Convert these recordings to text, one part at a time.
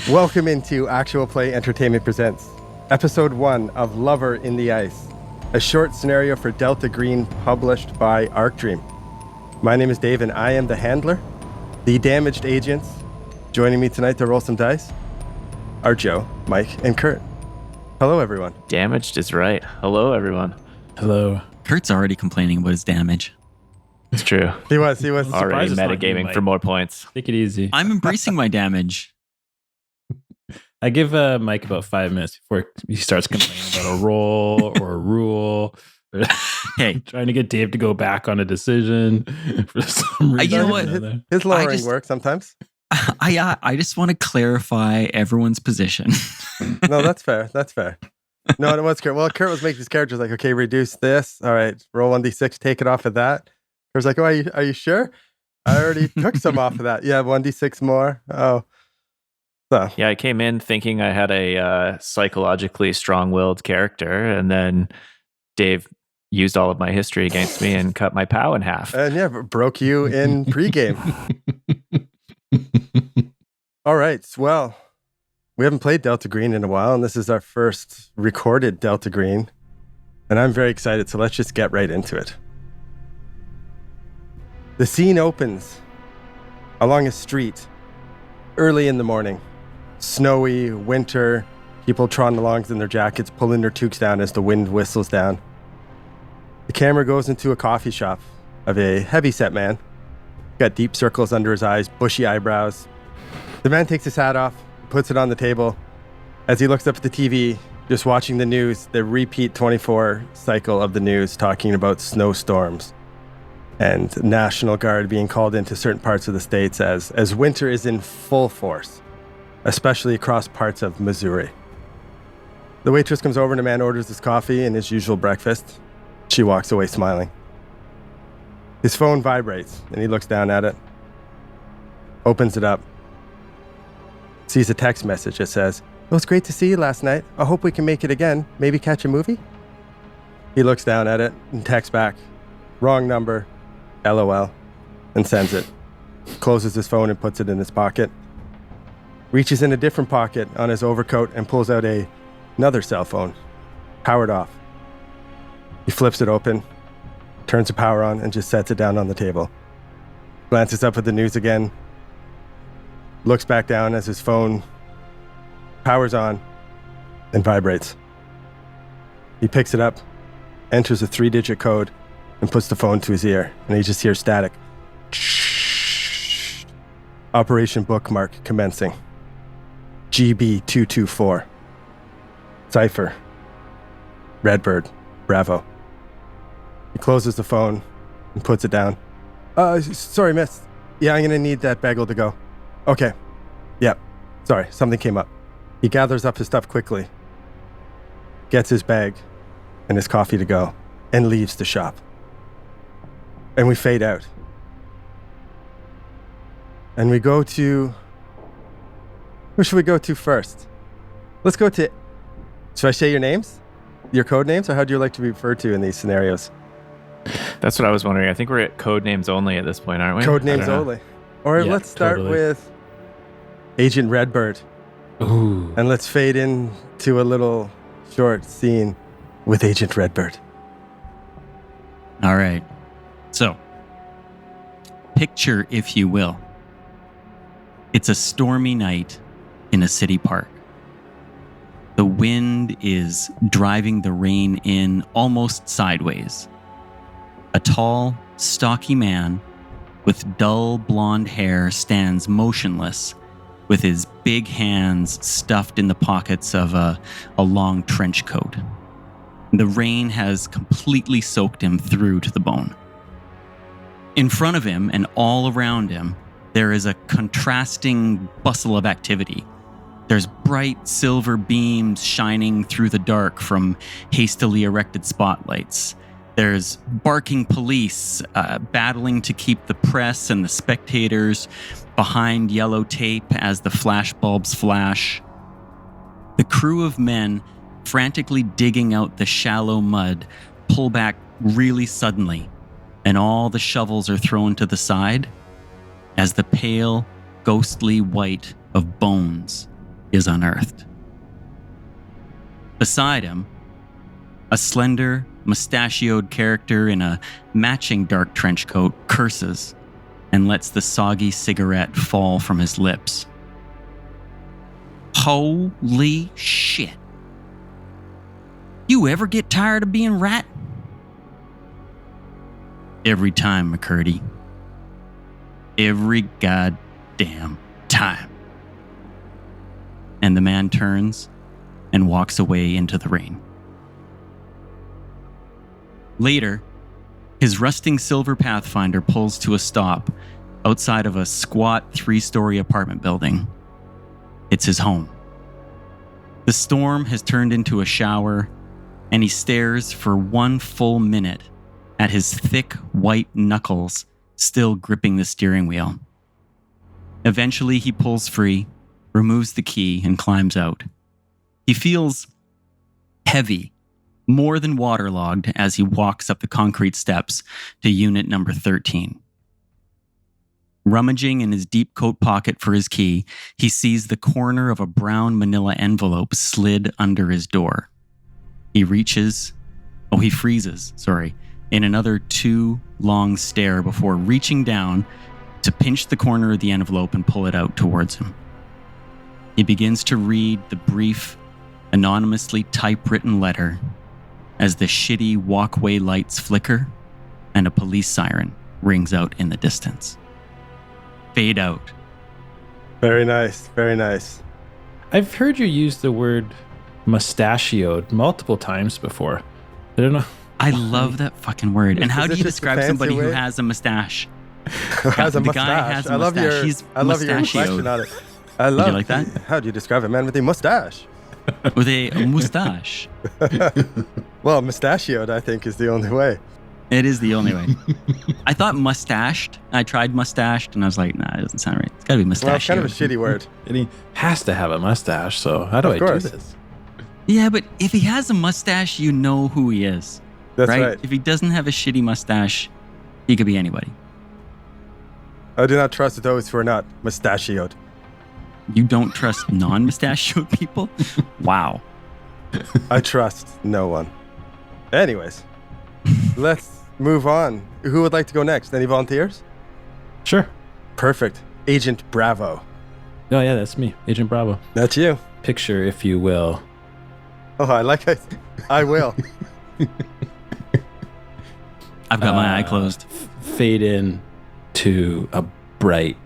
Welcome into Actual Play Entertainment Presents Episode 1 of Lover in the Ice, a short scenario for Delta Green published by Arcdream. My name is Dave and I am the handler. The damaged agents joining me tonight to roll some dice are Joe, Mike, and Kurt. Hello, everyone. Damaged is right. Hello, everyone. Hello. Kurt's already complaining about his damage. It's true. He was. Already it's not you, metagaming Mike. for more points. Take it easy. I'm embracing my damage. I give Mike about 5 minutes before he starts complaining about a roll or a rule. Hey. Trying to get Dave to go back on a decision for some reason. You know what? His lowering works sometimes. I just want to clarify everyone's position. No, that's fair. No, it was Kurt. Well, Kurt was making his characters like, okay, reduce this. All right, roll 1d6, take it off of that. Kurt's like, oh, are you sure? I already took some off of that. Yeah, 1d6 more. Oh. So. Yeah, I came in thinking I had a psychologically strong-willed character, and then Dave used all of my history against me and cut my POW in half. And yeah, broke you in pregame. All right, well, we haven't played Delta Green in a while, and this is our first recorded Delta Green, and I'm very excited, so let's just get right into it. The scene opens along a street early in the morning. Snowy, winter, people trotting along in their jackets, pulling their toques down as the wind whistles down. The camera goes into a coffee shop of a heavy-set man. Got deep circles under his eyes, bushy eyebrows. The man takes his hat off, puts it on the table. As he looks up at the TV, just watching the news, the repeat 24 cycle of the news talking about snowstorms and National Guard being called into certain parts of the states as winter is in full force, especially across parts of Missouri. The waitress comes over and the man orders his coffee and his usual breakfast. She walks away smiling. His phone vibrates and he looks down at it, opens it up, sees a text message that says, "It was great to see you last night. I hope we can make it again. Maybe catch a movie?" He looks down at it and texts back, "Wrong number, LOL," and sends it. Closes his phone and puts it in his pocket. Reaches in a different pocket on his overcoat and pulls out another cell phone, powered off. He flips it open, turns the power on, and just sets it down on the table. Glances up at the news again, looks back down as his phone powers on and vibrates. He picks it up, enters a 3-digit code, and puts the phone to his ear, and he just hears static. Operation Bookmark commencing. GB224. Cipher. Redbird. Bravo. He closes the phone and puts it down. Sorry, miss. Yeah, I'm gonna need that bagel to go. Okay. Yep. Sorry, something came up. He gathers up his stuff quickly, gets his bag and his coffee to go, and leaves the shop. And we fade out. And we go to... Where should we go to first? Let's go to... Should I say your names? Your code names? Or how do you like to be referred to in these scenarios? That's what I was wondering. I think we're at code names only at this point, aren't we? Code names only. Or Yeah, let's start totally. with Agent Redbird. Ooh. And let's fade into a little short scene with Agent Redbird. All right. So, picture, if you will, it's a stormy night in a city park. The wind is driving the rain in almost sideways. A tall, stocky man with dull blonde hair stands motionless with his big hands stuffed in the pockets of a long trench coat. The rain has completely soaked him through to the bone. In front of him and all around him, there is a contrasting bustle of activity. There's bright silver beams shining through the dark from hastily erected spotlights. There's barking police battling to keep the press and the spectators behind yellow tape as the flashbulbs flash. The crew of men frantically digging out the shallow mud pull back really suddenly, and all the shovels are thrown to the side as the pale, ghostly white of bones is unearthed. Beside him, a slender, mustachioed character in a matching dark trench coat curses and lets the soggy cigarette fall from his lips. Holy shit. You ever get tired of being rat? Every time, McCurdy. Every goddamn time. And the man turns and walks away into the rain. Later, his rusting silver Pathfinder pulls to a stop outside of a squat 3-story apartment building. It's his home. The storm has turned into a shower, and he stares for 1 full minute at his thick white knuckles still gripping the steering wheel. Eventually, he pulls free, removes the key, and climbs out. He feels heavy, more than waterlogged, as he walks up the concrete steps to unit number 13. Rummaging in his deep coat pocket for his key, he sees the corner of a brown manila envelope slid under his door. He freezes, in another 2 long stare before reaching down to pinch the corner of the envelope and pull it out towards him. He begins to read the brief, anonymously typewritten letter as the shitty walkway lights flicker and a police siren rings out in the distance. Fade out. Very nice. Very nice. I've heard you use the word mustachioed multiple times before. I don't know. I love that fucking word. And how Is do it you just a describe somebody fancy who way? has a mustache? Has a The guy mustache. has a I love mustache. your. He's I love your mustachioed. reflection on it. I love. you like that? How do you describe a man with a mustache? With a mustache. Well, mustachioed, I think, is the only way. It is the only way. I thought mustached. I tried mustached, and I was like, nah, it doesn't sound right. It's got to be Well, it's mustachioed. kind of a shitty word. And he has to have a mustache, so how do Of I course. do this? Yeah, but if he has a mustache, you know who he is. That's right. If he doesn't have a shitty mustache, he could be anybody. I do not trust those who are not mustachioed. You don't trust non-mustachioed people? Wow. I trust no one. Anyways, let's move on. Who would like to go next? Any volunteers? Sure. Perfect. Agent Bravo. Oh, yeah, that's me, Agent Bravo. That's you. Picture, if you will. Oh, I like it. I will. I've got my eye closed. Fade in to a bright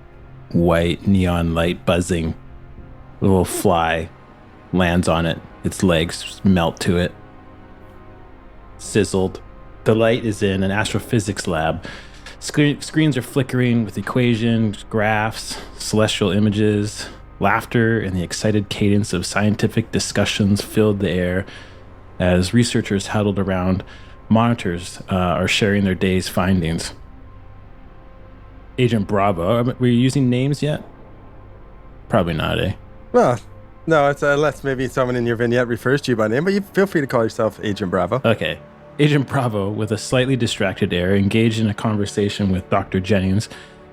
white neon light buzzing. A little fly lands on it. Its legs melt to it. Sizzled. The light is in an astrophysics lab. Screens are flickering with equations, graphs, celestial images. Laughter and the excited cadence of scientific discussions filled the air as researchers huddled around monitors are sharing their day's findings. Agent Bravo, were you using names yet? Probably not, eh? Well, no, it's unless maybe someone in your vignette refers to you by name, but you feel free to call yourself Agent Bravo. Okay. Agent Bravo, with a slightly distracted air, engaged in a conversation with Dr. Jennings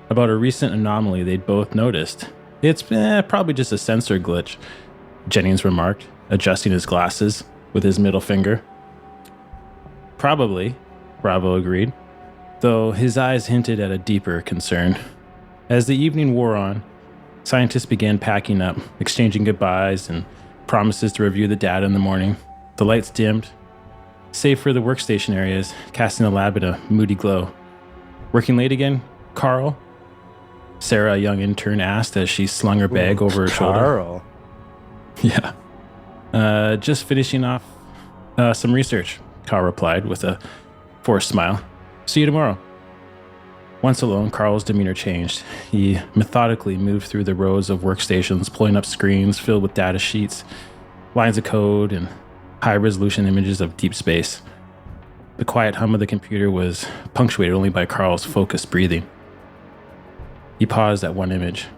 about a recent anomaly they'd both noticed. It's probably just a sensor glitch, Jennings remarked, adjusting his glasses with his middle finger. Probably, Bravo agreed, though his eyes hinted at a deeper concern. As the evening wore on, scientists began packing up, exchanging goodbyes and promises to review the data in the morning. The lights dimmed, save for the workstation areas, casting the lab in a moody glow. Working late again, Carl? Sarah, a young intern, asked as she slung her bag over her shoulder. Carl. Yeah. Just finishing off some research, Carl replied with a forced smile. See you tomorrow. Once alone, Carl's demeanor changed. He methodically moved through the rows of workstations, pulling up screens filled with data sheets, lines of code, and high-resolution images of deep space. The quiet hum of the computer was punctuated only by Carl's focused breathing. He paused at one image,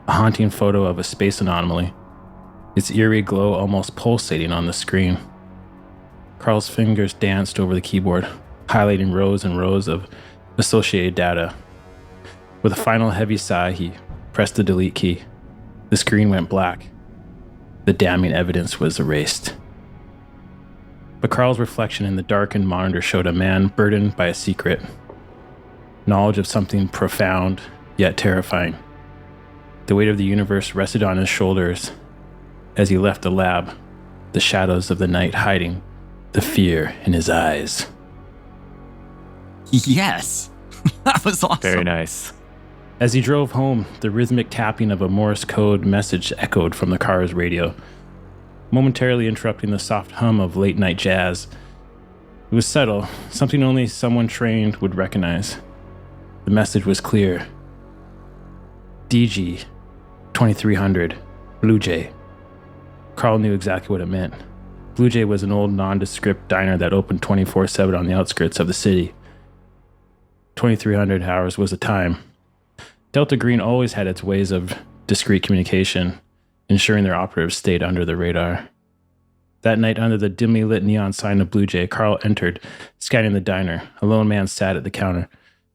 a haunting photo of a space anomaly, its eerie glow almost pulsating on the screen. Carl's fingers danced over the keyboard, highlighting rows and rows of associated data. With a final heavy sigh, he pressed the delete key. The screen went black. the damning evidence was erased. But Carl's reflection in the darkened monitor showed a man burdened by a secret, knowledge of something profound yet terrifying. The weight of the universe rested on his shoulders as he left the lab, the shadows of the night hiding the fear in his eyes. Yes. That was awesome. Very nice. As he drove home, the rhythmic tapping of a Morse code message echoed from the car's radio, momentarily interrupting the soft hum of late-night jazz. It was subtle, something only someone trained would recognize. The message was clear. DG 2300 Blue Jay. Carl knew exactly what it meant. Blue Jay was an old nondescript diner that opened 24/7 on the outskirts of the city. 2300 hours was the time. Delta Green always had its ways of discreet communication, ensuring their operatives stayed under the radar. That night, under the dimly lit neon sign of Blue Jay, Carl entered, scanning the diner. A lone man sat at the counter,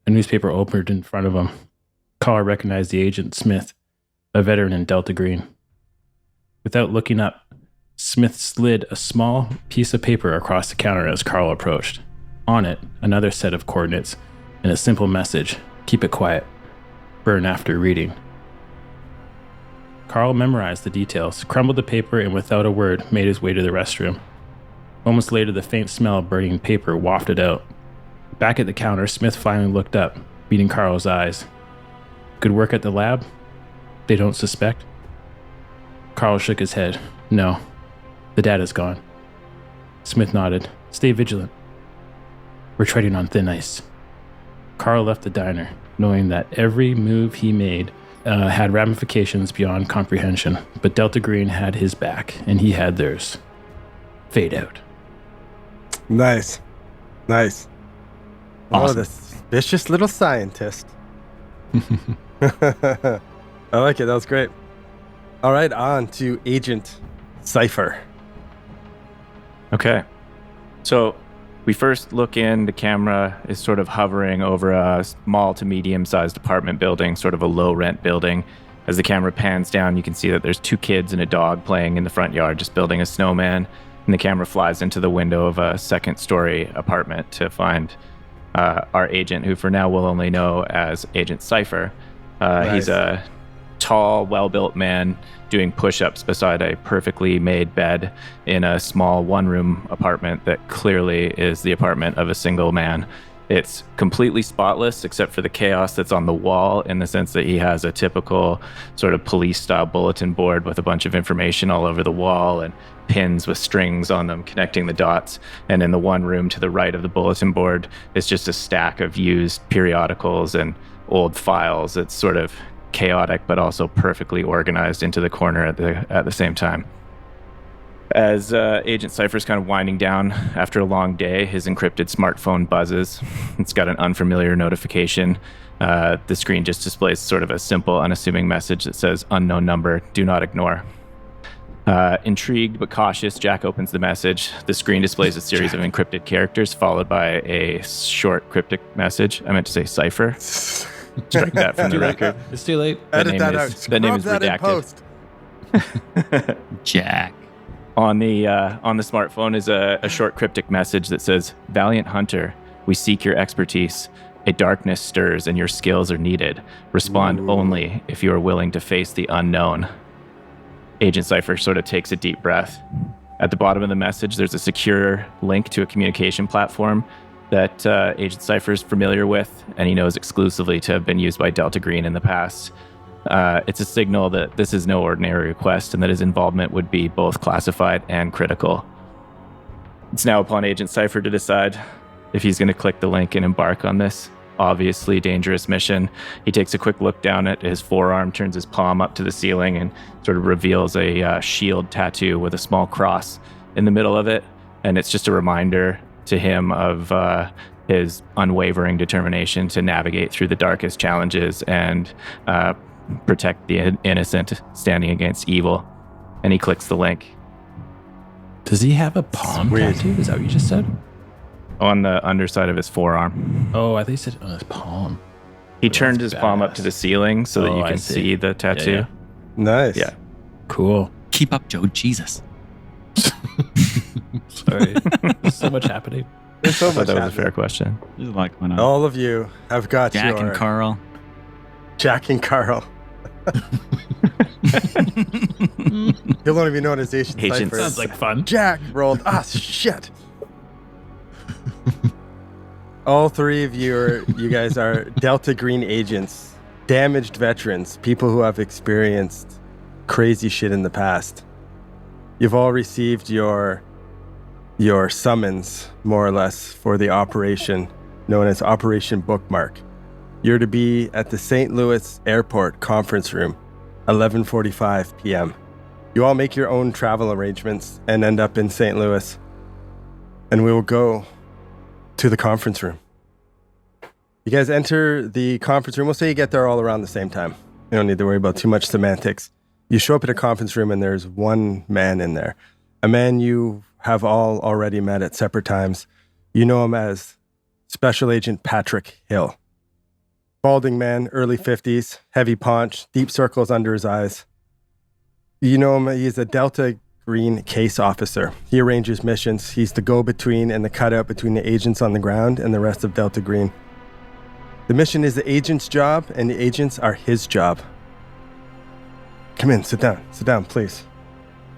a newspaper opened in front of him. Carl recognized the agent Smith, a veteran in Delta Green. Without looking up, Smith slid a small piece of paper across the counter as Carl approached. On it, another set of coordinates and a simple message: keep it quiet. Burn after reading. Carl memorized the details, crumbled the paper, and without a word made his way to the restroom. Moments later, the faint smell of burning paper wafted out. Back at the counter, Smith finally looked up, meeting Carl's eyes. Good work at the lab? They don't suspect? Carl shook his head. No, the data's gone. Smith nodded. Stay vigilant. We're treading on thin ice. Carl left the diner, knowing that every move he made had ramifications beyond comprehension, but Delta Green had his back, and he had theirs. Fade out. Nice. Awesome. Oh, this vicious little scientist. I like it. That was great. All right, on to Agent Cypher. Okay. So we first look in, the camera is sort of hovering over a small to medium-sized apartment building, sort of a low-rent building. As the camera pans down, you can see that there's 2 kids and a dog playing in the front yard, just building a snowman. And the camera flies into the window of a second-story apartment to find our agent, who for now we'll only know as Agent Cypher. Nice. He's a tall, well-built man doing push-ups beside a perfectly made bed in a small one-room apartment that clearly is the apartment of a single man. It's completely spotless except for the chaos that's on the wall, in the sense that he has a typical sort of police-style bulletin board with a bunch of information all over the wall and pins with strings on them connecting the dots. And in the one room to the right of the bulletin board is just a stack of used periodicals and old files. It's sort of chaotic, but also perfectly organized into the corner at the same time. As Agent Cypher's kind of winding down after a long day, his encrypted smartphone buzzes. It's got an unfamiliar notification. The screen just displays sort of a simple, unassuming message that says, "Unknown number, do not ignore." Intrigued but cautious, Jack opens the message. The screen displays a series of encrypted characters followed by a short cryptic message. I meant to say cipher. Strike that from the record. It's too late. Edit that out. That name is Scrub that in redacted. post. Jack. On the smartphone is a short cryptic message that says, "Valiant hunter, we seek your expertise. A darkness stirs and your skills are needed. Respond only if you are willing to face the unknown." Agent Cypher sort of takes a deep breath. At the bottom of the message, there's a secure link to a communication platform that Agent Cypher is familiar with, and he knows exclusively to have been used by Delta Green in the past. It's a signal that this is no ordinary request and that his involvement would be both classified and critical. It's now upon Agent Cypher to decide if he's going to click the link and embark on this obviously dangerous mission. He takes a quick look down at his forearm, turns his palm up to the ceiling, and sort of reveals a shield tattoo with a small cross in the middle of it. And it's just a reminder to him of his unwavering determination to navigate through the darkest challenges and protect the innocent standing against evil. And he clicks the link. Does he have a palm tattoo? Is that what you just said? On the underside of his forearm. Oh, I think he said on his palm. He turned his palm up to the ceiling so that you can see the tattoo. Yeah. Nice. Yeah. Cool. Keep up, Joe. Jesus. Sorry. There's so much happening. There's so I thought much that was a happening. fair question. There's a lot going on. All of you have got Jack your and Carl. Jack and Carl. He'll only be known as Asian Agents. Cypher. Sounds like fun. Jack rolled. Shit. All three of you guys are Delta Green agents, damaged veterans, people who have experienced crazy shit in the past. You've all received your summons, more or less, for the operation known as Operation Bookmark. You're to be at the St. Louis Airport conference room, 11:45 p.m. You all make your own travel arrangements and end up in St. Louis, and we will go to the conference room. You guys enter the conference room. We'll say you get there all around the same time. You don't need to worry about too much semantics. You show up at a conference room and there's one man in there. A man you have all already met at separate times. You know him as Special Agent Patrick Hill. Balding man, early 50s, heavy paunch, deep circles under his eyes. You know him, he's a Delta Green case officer. He arranges missions. He's the go-between and the cutout between the agents on the ground and the rest of Delta Green. The mission is the agent's job, and the agents are his job. Come in, sit down, please.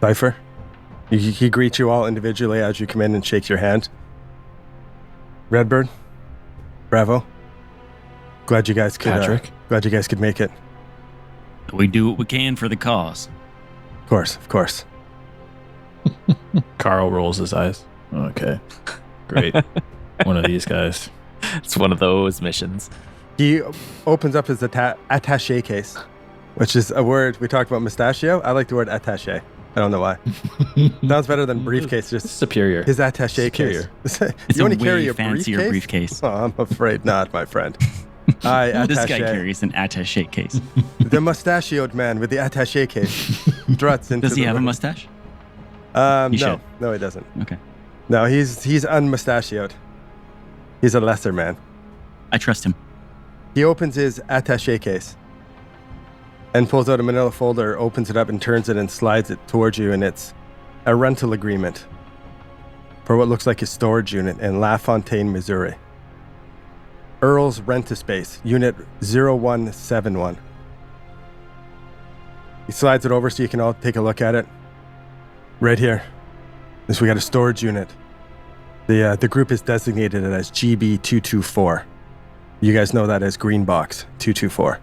Cypher. He greets you all individually as you come in and shakes your hand. Redbird. Bravo. Glad you guys could make it. We do what we can for the cause. Of course. Carl rolls his eyes. Okay. Great. One of these guys. It's one of those missions. He opens up his attaché case, which is a word. We talked about mustachio. I like the word attaché. I don't know why. Sounds better than briefcase. Just Superior. his attaché case. It's You a only way carry a fancier briefcase. Oh, I'm afraid not, my friend. This guy Attaché. carries an attaché case. The mustachioed man with the attaché case struts into Does he the have a room. mustache? No, should. no, he doesn't. Okay. No, he's unmustachioed. He's a lesser man. I trust him. He opens his attaché case and pulls out a manila folder, opens it up and turns it and slides it towards you, and it's a rental agreement for what looks like a storage unit in LaFontaine, Missouri. Earl's Rent-A-Space, Unit 0171. He slides it over so you can all take a look at it. Right here. We got a storage unit. The group has designated it as GB224. You guys know that as Green Box 224.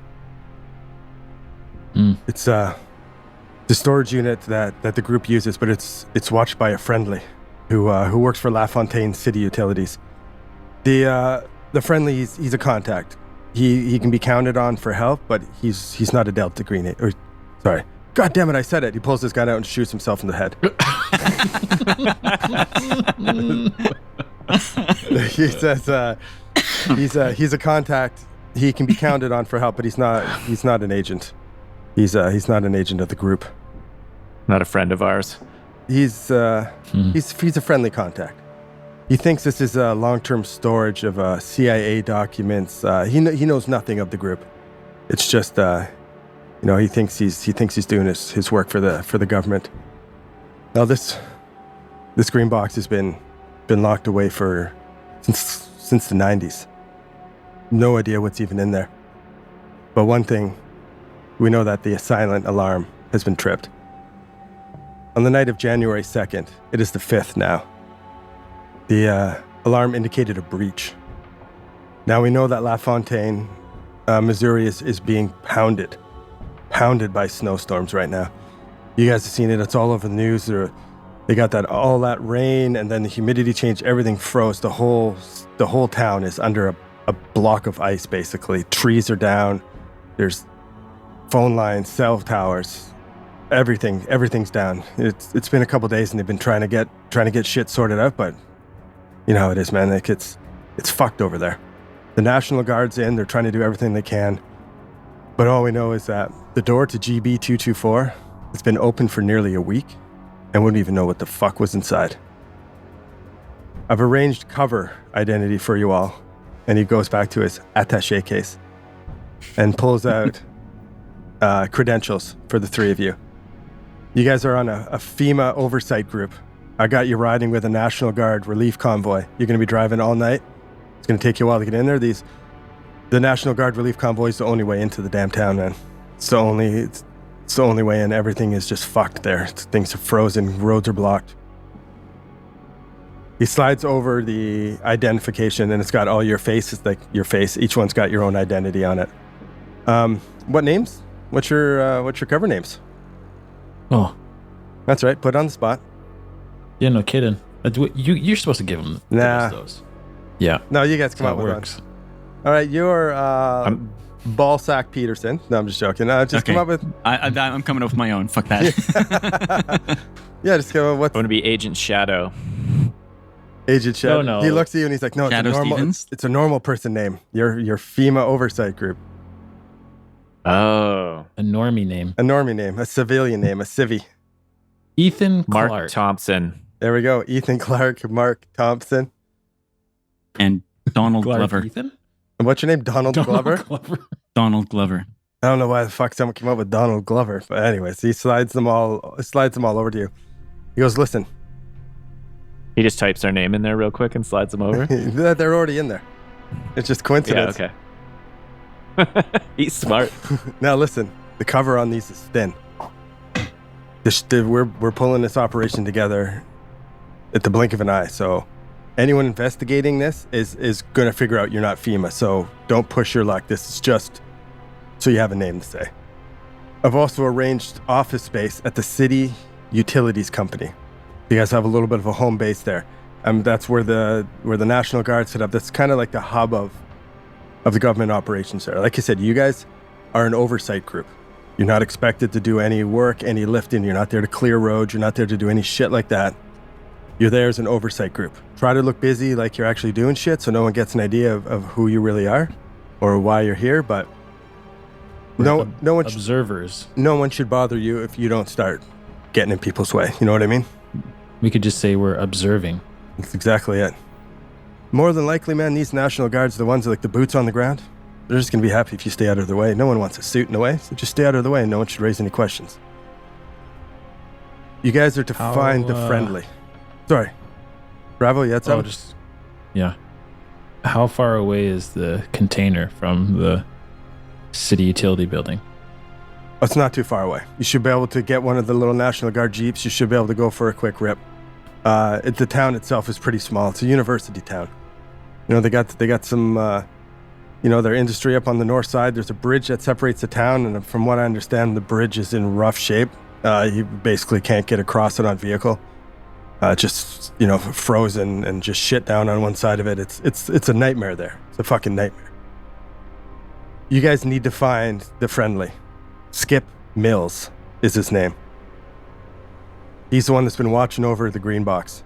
It's the storage unit that the group uses, but it's watched by a friendly who works for LaFontaine City Utilities. The friendly, he's a contact. He can be counted on for help, but he's not a Delta Green. Sorry. God damn it, I said it. He pulls his gun out and shoots himself in the head. He says he's a contact. He can be counted on for help, but he's not an agent. He's not an agent of the group. Not a friend of ours. He's a friendly contact. He thinks this is a long-term storage of CIA documents. He knows nothing of the group. It's just he thinks he's doing his work for the government. Now this green box has been locked away since the 90s. No idea what's even in there. But one thing, we know that the silent alarm has been tripped. On the night of January 2nd, it is the 5th now, the alarm indicated a breach. Now we know that LaFontaine, Missouri is being pounded by snowstorms right now. You guys have seen it. It's all over the news. They got all that rain, and then the humidity changed. Everything froze. The whole town is under a block of ice, basically. Trees are down. There's phone lines, cell towers. Everything's down. It's been a couple days, and they've been trying to get shit sorted out, but you know how it is, man. Like it's fucked over there. The National Guard's in. They're trying to do everything they can. But all we know is that the door to GB224 has been open for nearly a week, and we don't even know what the fuck was inside. I've arranged cover identity for you all. And he goes back to his attaché case and pulls out credentials for the three of you. You guys are on a FEMA oversight group. I got you riding with a National Guard relief convoy. You're going to be driving all night. It's going to take you a while to get in there. The National Guard relief convoy is the only way into the damn town, man. It's the only way in. Everything is just fucked there. Things are frozen. Roads are blocked. He slides over the identification, and it's got all your faces, like your face. Each one's got your own identity on it. What names? What's your cover names? Oh, That's right. Put on the spot. yeah, no kidding. You're supposed to give him Nah. those. Yeah, No, you guys come that out with works. one. All right, you're Ballsack Peterson. No, I'm just joking. Just Okay. come up with. I'm coming up with my own. Fuck that. Yeah, just come up with I'm going to be Agent Shadow. Agent Shadow. No. He looks at you and he's like, "No, Shadow it's a normal. Stevens? It's a normal person name. Your FEMA oversight group. Oh. A normie name. A normie name, a civilian name, a civvy. Ethan Mark Clark. Thompson. There we go. Ethan Clark, Mark Thompson. And Donald Clark Glover. Ethan? And what's your name? Donald Glover? Donald Glover. I don't know why the fuck someone came up with Donald Glover, but anyways, he slides them all over to you. He goes, "Listen, He just types their name in there real quick and slides them over. they're already in there. It's just Yeah, coincidence." okay. He's smart. Now listen, the cover on these is thin. We're pulling this operation together at the blink of an eye. So anyone investigating this is going to figure out you're not FEMA. So don't push your luck. This is just so you have a name to say. I've also arranged office space at the city utilities company. You guys have a little bit of a home base there. That's where the National Guard set up. That's kind of like the hub of the government operations there. Like I said, you guys are an oversight group. You're not expected to do any work, any lifting. You're not there to clear roads. You're not there to do any shit like that. You're there as an oversight group. Try to look busy like you're actually doing shit so no one gets an idea of who you really are or why you're here, but no one should bother you if you don't start getting in people's way. You know what I mean? We could just say we're observing. That's exactly it. More than likely, man, these National Guards, the ones with like the boots on the ground, they're just going to be happy if you stay out of their way. No one wants a suit in the way, so just stay out of the way and no one should raise any questions. You guys are to find the friendly. Sorry. Bravo, you had something? Yeah. How far away is the container from the city utility building? It's not too far away. You should be able to get one of the little National Guard Jeeps. You should be able to go for a quick rip. The town itself is pretty small. It's a university town. You know, they got some, their industry up on the north side. There's a bridge that separates the town, and from what I understand, the bridge is in rough shape. You basically can't get across it on vehicle. Frozen and just shit down on one side of it. It's a nightmare there. It's a fucking nightmare. You guys need to find the friendly. Skip Mills is his name. He's the one that's been watching over the green box.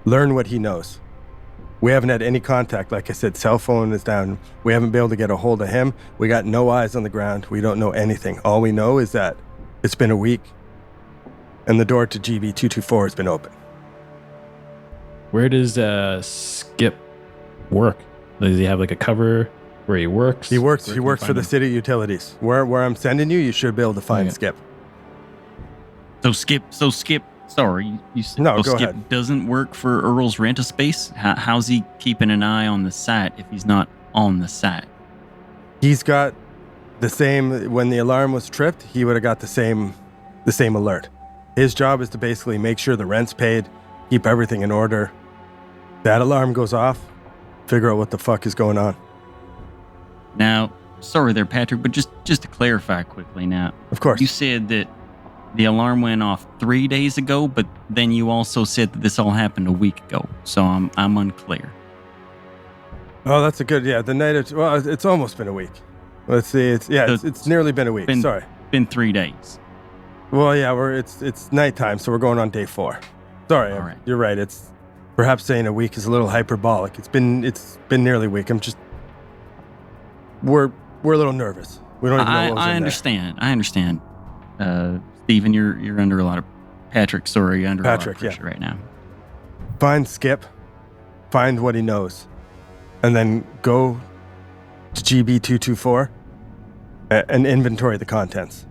Learn what he knows. We haven't had any contact. Like I said, cell phone is down. We haven't been able to get a hold of him. We got no eyes on the ground. We don't know anything. All we know is that it's been a week and the door to GB 224 has been open. Where does Skip work? Does he have like a cover where he works? He works for the city utilities. Where I'm sending you, you should be able to find Skip. So Skip, sorry, you said No, go Skip ahead. doesn't work for Earl's Rent-A-Space? How's he keeping an eye on the sat if he's not on the sat? He's got the same, when the alarm was tripped, he would have got the same alert. His job is to basically make sure the rent's paid, keep everything in order. That alarm goes off, figure out what the fuck is going on. Now, sorry there, Patrick, but just to clarify quickly now. Of course. You said that the alarm went off 3 days ago, but then you also said that this all happened a week ago. So I'm unclear. Oh, that's a good, the night of, well, it's almost been a week. Let's see, it's nearly been a week, sorry. Been 3 days. Well, yeah, it's nighttime, so we're going on day 4. Sorry, All right. You're right, it's, perhaps saying a week is a little hyperbolic. It's been nearly a week. We're a little nervous. We don't even know what was in there. I understand. Steven, you're under a lot of Patrick, sorry, you're under a lot of pressure right now. Find Skip, find what he knows, and then go to GB 224 and inventory the contents.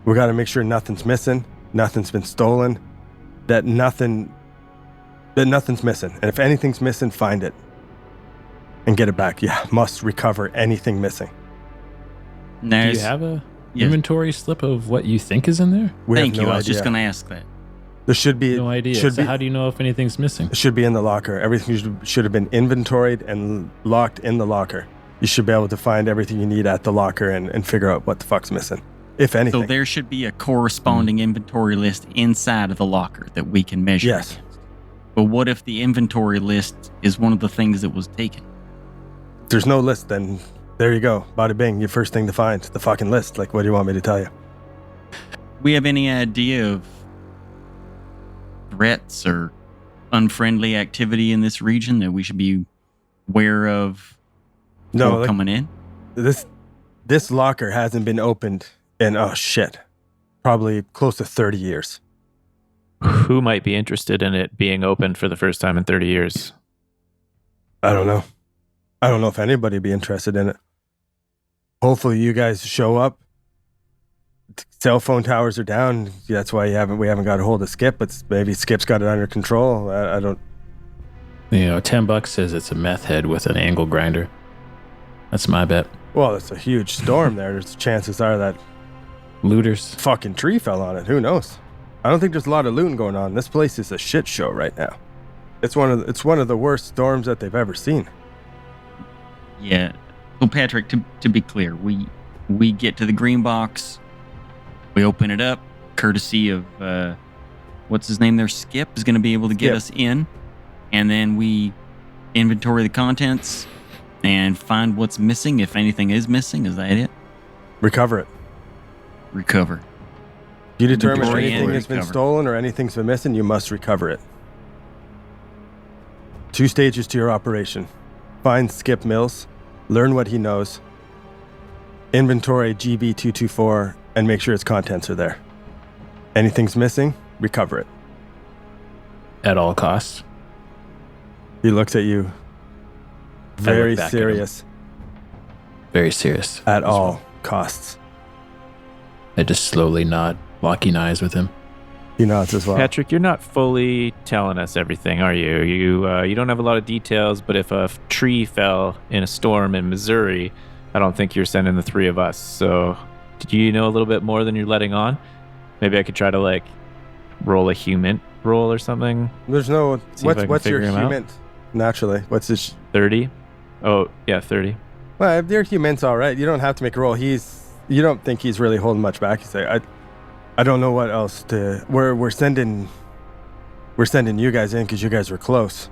We got to make sure nothing's missing. nothing's been stolen, that nothing's missing. And if anything's missing, find it and get it back. Yeah, must recover anything missing. Do you have a inventory slip of what you think is in there? Thank you. I was just going to ask that. There should be. No idea. So how do you know if anything's missing? It should be in the locker. Everything should have been inventoried and locked in the locker. You should be able to find everything you need at the locker and figure out what the fuck's missing, if anything. So there should be a corresponding inventory list inside of the locker that we can measure against. But what if the inventory list is one of the things that was taken? If there's no list, then there you go. Bada bing, your first thing to find, the fucking list. Like, what do you want me to tell you? We have any idea of threats or unfriendly activity in this region that we should be aware of coming in? This locker hasn't been opened in, probably close to 30 years. Who might be interested in it being opened for the first time in 30 years? I don't know. I don't know if anybody would be interested in it. Hopefully you guys show up. Cell phone towers are down. That's why we haven't got a hold of Skip, but maybe Skip's got it under control. I don't. $10 says it's a meth head with an angle grinder. That's my bet. Well, it's a huge storm there. There's chances are that looters fucking tree fell on it. Who knows? I don't think there's a lot of looting going on. This place is a shit show right now. It's one of the worst storms that they've ever seen. Yeah. So Patrick, to be clear, we get to the green box, we open it up, courtesy of what's his name there? Skip is going to be able to get us in, and then we inventory the contents and find what's missing, if anything is missing. Is that it? Recover it. Recover. You determine if Inventory anything and has been recover. stolen or anything's been missing, you must recover it. 2 stages to your operation. Find Skip Mills, learn what he knows, inventory GB224, and make sure its contents are there. Anything's missing, recover it. at all costs. He looks at you. Very back at serious. Very serious. At all costs. I just slowly nod, locking eyes with him. He nods as well. Patrick, you're not fully telling us everything, are you? You don't have a lot of details, but if a tree fell in a storm in Missouri, I don't think you're sending the three of us. So, do you know a little bit more than you're letting on? Maybe I could try to roll a human roll or something. There's no. See if I can What's your figure him out. human? Naturally, what's his? 30. Oh yeah, 30. Well, if your human's all right, you don't have to make a roll. You don't think he's really holding much back. You say, I don't know what else to. We're sending you guys in because you guys were close.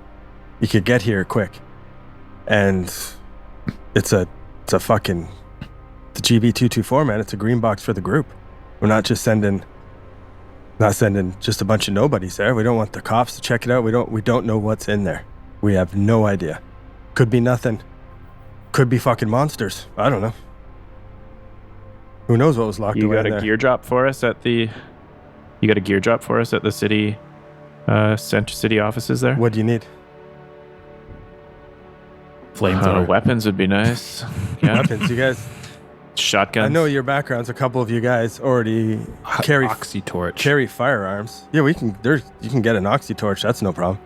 You could get here quick, and it's a fucking the GB224, man. It's a green box for the group. We're not sending just a bunch of nobodies there. We don't want the cops to check it out. We don't know what's in there. We have no idea. Could be nothing. Could be fucking monsters. I don't know. Who knows what was locked You away got in a there. gear drop for us at the. You got a gear drop for us at the city, city offices there. What do you need? Flamethrower. Weapons would be nice. Yeah. Weapons, you guys. Shotguns. I know your backgrounds. A couple of you guys already carry Oxytorch. firearms. Yeah, you can get an oxytorch. That's no problem.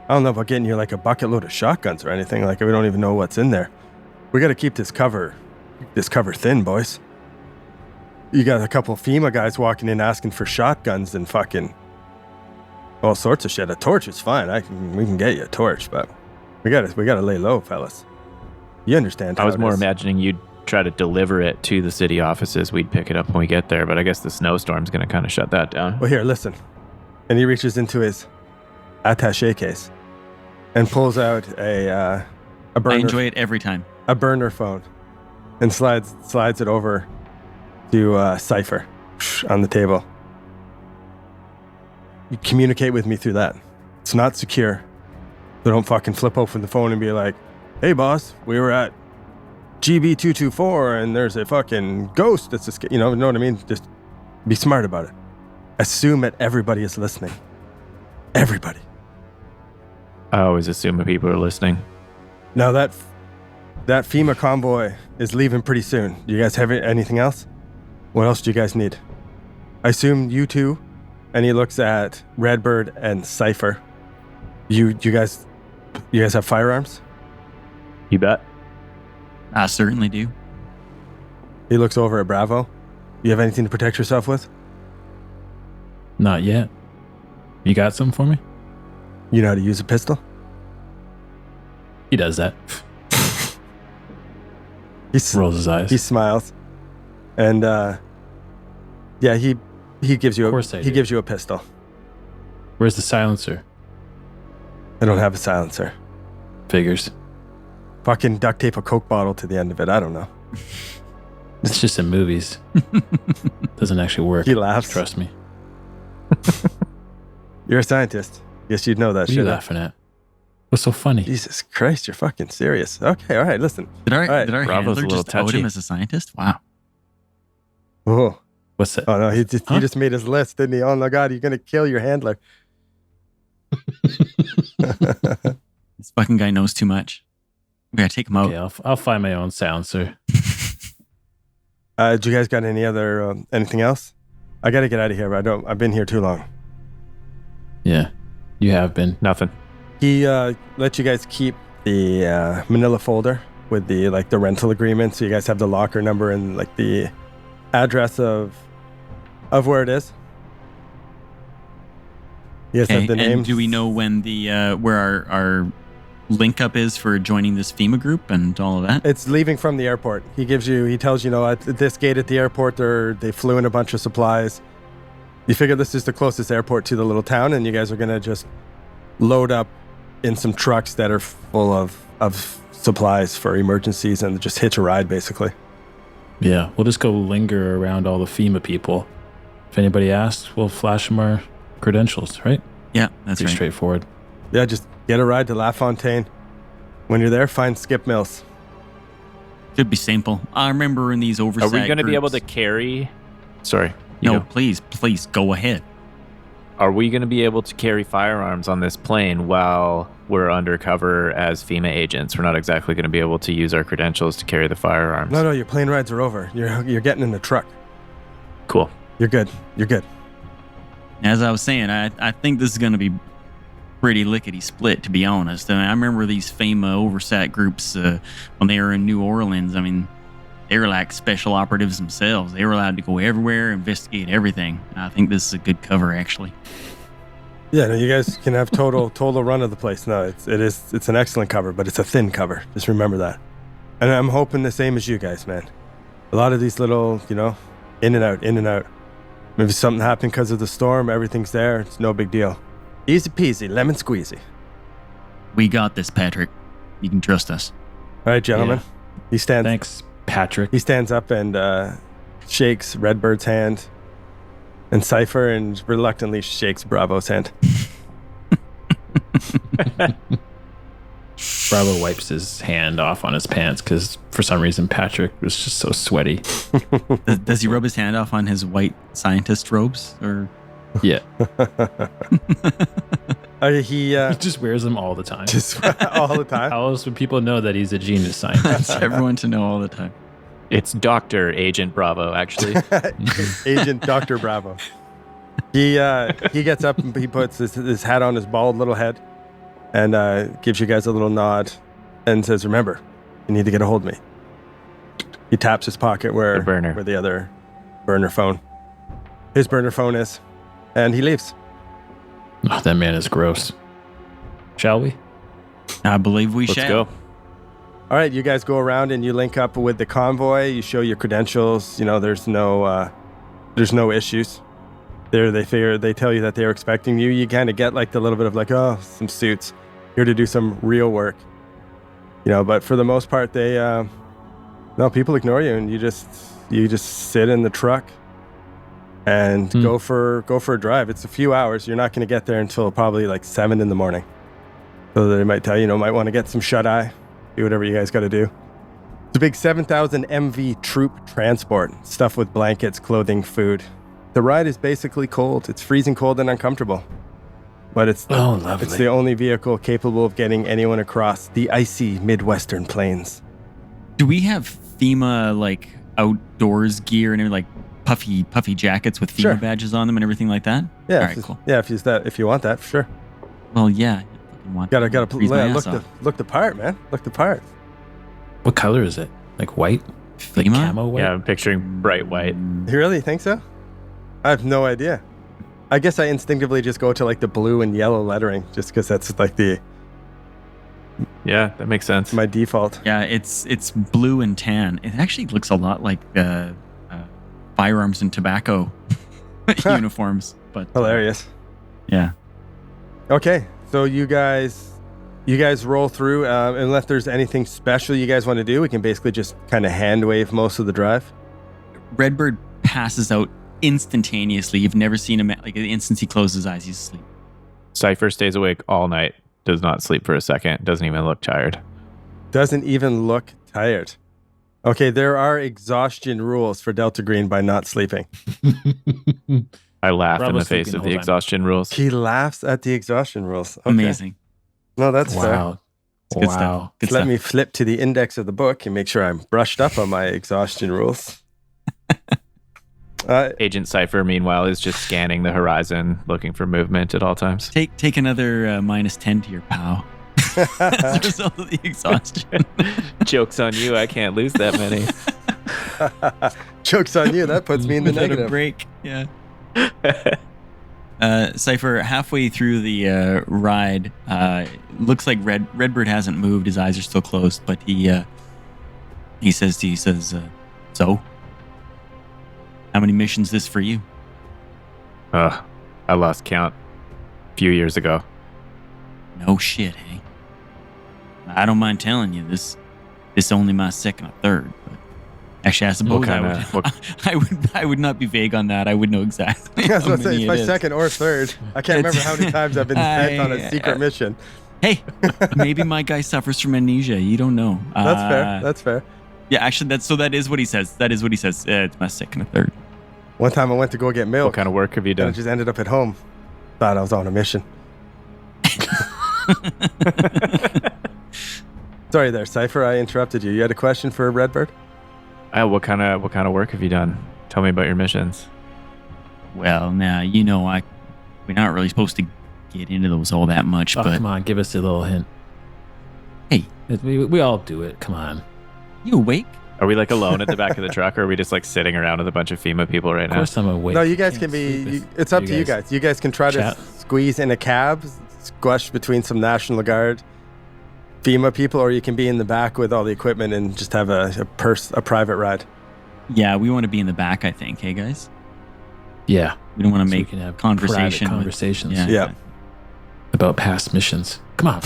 I don't know about getting you a bucket load of shotguns or anything. We don't even know what's in there. We got to keep this cover thin, boys. You got a couple of FEMA guys walking in asking for shotguns and fucking all sorts of shit. A torch is fine. We can get you a torch, but we gotta lay low, fellas. You understand? I how was it more is. imagining you'd try to deliver it to the city offices. We'd pick it up when we get there, but I guess the snowstorm's going to kind of shut that down. Well, here, listen. And he reaches into his attaché case and pulls out a burner. I enjoy it every time. A burner phone, and slides it over to Cypher on the table. You communicate with me through that. It's not secure, so don't fucking flip open the phone and be like, "Hey, boss, we were at GB224 and there's a fucking ghost that's you know what I mean? Just be smart about it. Assume that everybody is listening. Everybody. I always assume that people are listening. Now that FEMA convoy is leaving pretty soon. Do you guys have anything else? What else do you guys need? I assume you two and he looks at Redbird and Cypher. You guys have firearms? You bet. I certainly do. He looks over at Bravo. You have anything to protect yourself with? Not yet. You got some for me? You know how to use a pistol? He does that. He Rolls his eyes. He smiles, and he gives you Of course I do. gives you a pistol. Where's the silencer? I don't have a silencer. Figures. Fucking duct tape a Coke bottle to the end of it. I don't know. It's just in movies. Doesn't actually work. He laughs. Trust me. You're a scientist. Guess you'd know that What are you shit. laughing at? What's so funny? Jesus Christ, you're fucking serious. Okay, all right, listen. Did our, right, did our Bravo's handler a little just out touchy. him as a scientist? Wow. Oh, What's that? oh no, he Huh? just made his list, didn't he? Oh my God, you're gonna kill your handler. This fucking guy knows too much. We gotta take him out. Okay, I'll find my own silencer. Do you guys got any other anything else? I gotta get out of here, but I've been here too long. Yeah, you have been. Nothing. He let you guys keep the manila folder with the rental agreement, so you guys have the locker number and like the address of where it is. You guys have the name. And do we know when the where our link up is for joining this FEMA group and all of that? It's leaving from the airport. He tells you, at this gate at the airport, they flew in a bunch of supplies. You figure this is the closest airport to the little town, and you guys are gonna just load up in some trucks that are full of supplies for emergencies and just hitch a ride, basically. Yeah, we'll just go linger around all the FEMA people. If anybody asks, we'll flash them our credentials, right? Yeah, that's Pretty right. straightforward. Yeah, just get a ride to LaFontaine. When you're there, find Skip Mills. Should be simple. I remember in these Are oversight we going to be able groups- to carry? Sorry. No, you go. please go ahead. Are we going to be able to carry firearms on this plane while we're undercover as FEMA agents? We're not exactly going to be able to use our credentials to carry the firearms. No, your plane rides are over. You're getting in the truck. Cool. You're good. You're good. As I was saying, I think this is going to be pretty lickety split, to be honest. I mean, I remember these FEMA oversight groups when they were in New Orleans. I mean, they were like special operatives themselves. They were allowed to go everywhere, investigate everything. I think this is a good cover, actually. Yeah, no, you guys can have total run of the place. No, it's an excellent cover, but it's a thin cover. Just remember that. And I'm hoping the same as you guys, man. A lot of these little, in and out. Maybe something happened because of the storm. Everything's there. It's no big deal. Easy peasy, lemon squeezy. We got this, Patrick. You can trust us. All right, gentlemen. Yeah. He stands. Thanks, Patrick. He stands up and shakes Redbird's hand, and Cypher, and reluctantly shakes Bravo's hand. Bravo wipes his hand off on his pants because for some reason Patrick was just so sweaty. Does he rub his hand off on his white scientist robes? Or Yeah, He he just wears them all the time. just all the time. How else would people know that he's a genius scientist? everyone to know all the time. It's Dr. Agent Bravo, actually. Agent Dr. Bravo. He gets up and he puts his hat on his bald little head and gives you guys a little nod and says, "Remember, you need to get a hold of me." He taps his pocket where the other burner phone, his burner phone is, and he leaves. Oh, that man is gross. Shall we? I believe we Let's shall. go. All right, you guys go around and you link up with the convoy. You show your credentials. There's no issues. They tell you that they're expecting you. You kind of get like the little bit of some suits here to do some real work. But for the most part, people ignore you, and you just sit in the truck and go for a drive. It's a few hours. You're not going to get there until probably like 7 in the morning. So they might tell you, might want to get some shut eye. Do whatever you guys got to do. It's a big 7,000 MV troop transport, stuffed with blankets, clothing, food. The ride is basically cold. It's freezing cold and uncomfortable. But it's lovely. It's the only vehicle capable of getting anyone across the icy Midwestern plains. Do we have FEMA outdoors gear and like puffy jackets with FEMA Sure. badges on them and everything like that? Yeah. All right, cool. Yeah, if you want that, for sure. Well, yeah. Gotta Freeze my ass look off. the part, man. Look the part. What color is it? Like white? Like FEMA? camo white? Yeah, I'm picturing bright white. You really think so? I have no idea. I guess I instinctively just go to like the blue and yellow lettering, just because that's like Yeah, that makes sense. my default. Yeah, it's blue and tan. It actually looks a lot like firearms and tobacco uniforms. But Hilarious. yeah. Okay, so you guys roll through. Unless there's anything special you guys want to do, we can basically just kind of hand wave most of the drive. Redbird passes out instantaneously. You've never seen him like the instant he closes his eyes, he's asleep. Cypher stays awake all night. Does not sleep for a second. Doesn't even look tired. Doesn't even look tired. Okay, there are exhaustion rules for Delta Green by not sleeping. I laugh in Bravo's the face thinking of the the whole time. exhaustion rules. He laughs at the exhaustion rules. Okay. Amazing. No, that's fair. Wow. It's good Wow. stuff. Good Let stuff. me flip to the index of the book and make sure I'm brushed up on my exhaustion rules. Agent Cypher, meanwhile, is just scanning the horizon, looking for movement at all times. Take another -10 to your POW. As a result of the exhaustion. Joke's on you. I can't lose that many. Joke's on you. That puts me in the Without a negative. break. Yeah. Cypher, halfway through the ride, looks like Redbird hasn't moved. His eyes are still closed, but he says, so, how many missions this for you? I lost count a few years ago. No shit, hey. I don't mind telling you this is only my second or third. But actually, I suppose I would not be vague on that. I would know exactly. I was how going to say, many it's my it is. second or third. I can't remember how many times I've been sent on a secret mission. Hey, maybe my guy suffers from amnesia. You don't know. That's fair. That's fair. Yeah, actually, that is what he says. That is what he says. It's my second or third. One time I went to go get milk. What kind of work have you And I done? just ended up at home. Thought I was on a mission. Sorry there, Cypher. I interrupted you. You had a question for Redbird? What kind of work have you done? Tell me about your missions. Well, now we're not really supposed to get into those all that much, Oh, but come on, give us a little hint. Hey. We all do it. Come on. you awake? Are we like alone at the back of the truck, or are we just like sitting around with a bunch of FEMA people right Of now? course I'm awake. No, you guys Can't can be. sleep if It's up to you guys. You guys can try chat. to squeeze in a cab, squash between some National Guard, FEMA people, or you can be in the back with all the equipment and just have a private ride. Yeah, we want to be in the back, I think. Hey, guys? Yeah. We don't want to So we make can have conversation. private conversations Yeah. about past missions. Come on.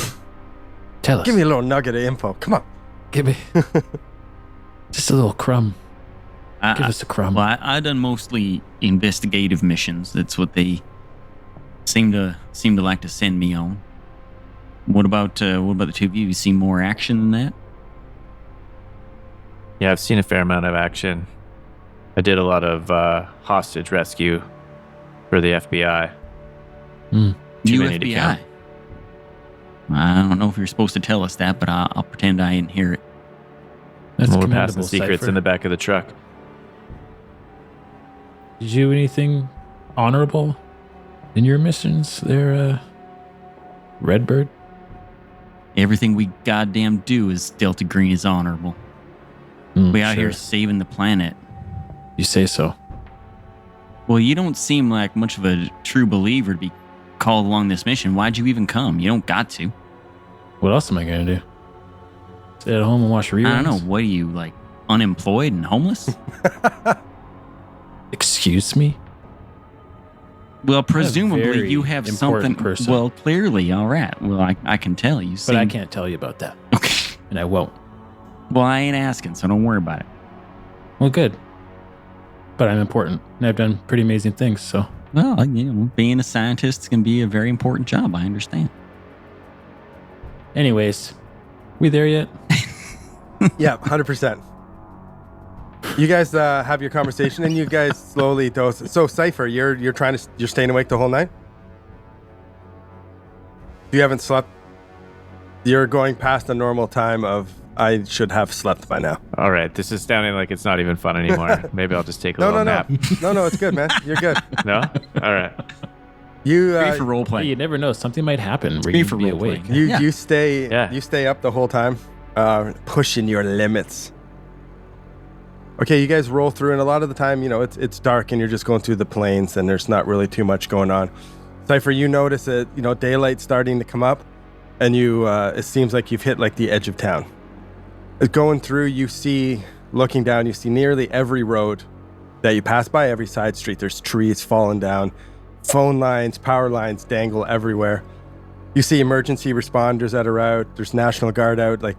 Tell us. Give me a little nugget of info. Come on. Give me just a little crumb. Give us a crumb. Well, I done mostly investigative missions. That's what they seem to like to send me on. What about the two of you? You see more action than that? Yeah, I've seen a fair amount of action. I did a lot of hostage rescue for the FBI. Too many to FBI. count. I don't know if you're supposed to tell us that, but I'll pretend I didn't hear it. That's We're commendable, passing secrets Cypher. in the back of the truck. Did you do anything honorable in your missions there, Redbird? Everything we goddamn do is Delta Green is honorable. We out here saving the planet. You say so. Well, you don't seem like much of a true believer to be called along this mission. Why'd you even come? You don't got to. What else am I going to do? Stay at home and watch reruns? I don't know. What are you, like, unemployed and homeless? Excuse me? Well, presumably very you have important something. person. Well, clearly, all right. Well, I can tell you. But I can't tell you about that. Okay. And I won't. Well, I ain't asking, so don't worry about it. Well, good. But I'm important. And I've done pretty amazing things, so. Well, being a scientist can be a very important job. I understand. Anyways, we there yet? Yeah, 100%. You guys have your conversation, and you guys slowly dose. So, Cypher, you're staying awake the whole night? You haven't slept. You're going past the normal time of I should have slept by now. All right, this is sounding like it's not even fun anymore. Maybe I'll just take a little nap. No, it's good, man. You're good. No? All right. You Ready for role Hey, play. you never know. Something might happen where Ready you for be role-playing. awake. you Yeah. you stay Yeah. you stay up the whole time, pushing your limits. Okay, you guys roll through, and a lot of the time, it's dark, and you're just going through the plains, and there's not really too much going on. Cypher, you notice that daylight's starting to come up, and it seems like you've hit like the edge of town. Going through, looking down, you see nearly every road that you pass by, every side street. There's trees falling down, phone lines, power lines dangle everywhere. You see emergency responders that are out. There's National Guard out, like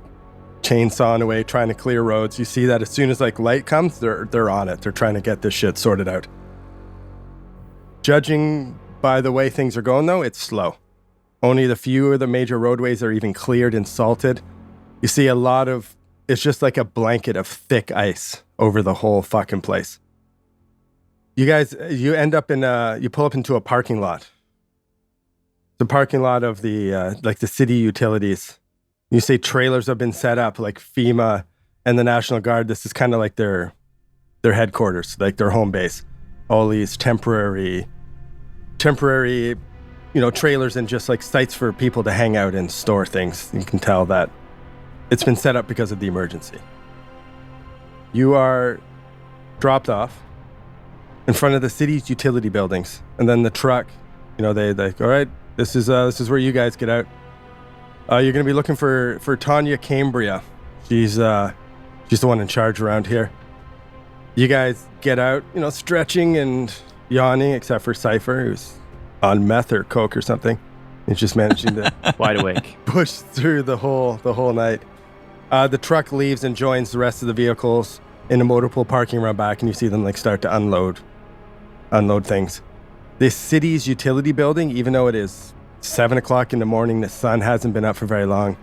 chainsawing away, trying to clear roads. You see that as soon as like light comes, they're on it. They're trying to get this shit sorted out. Judging by the way things are going, though, it's slow. Only the few of the major roadways are even cleared and salted. You see it's just like a blanket of thick ice over the whole fucking place. You guys, you end up you pull up into a parking lot. The parking lot of the city utilities. You see trailers have been set up, like FEMA and the National Guard. This is kind of like their headquarters, like their home base. All these temporary, trailers and just like sites for people to hang out and store things. You can tell that it's been set up because of the emergency. You are dropped off in front of the city's utility buildings, and then the truck, they like, all right, this is where you guys get out. You're gonna be looking for Tanya Cambria. She's the one in charge around here. You guys get out, stretching and yawning, except for Cypher, who's on meth or coke or something. He's just managing to Wide awake. push through the whole night. The truck leaves and joins the rest of the vehicles in a multiple parking around back, and you see them like start to unload things. This city's utility building, even though it is 7 o'clock in the morning, the sun hasn't been up for very long.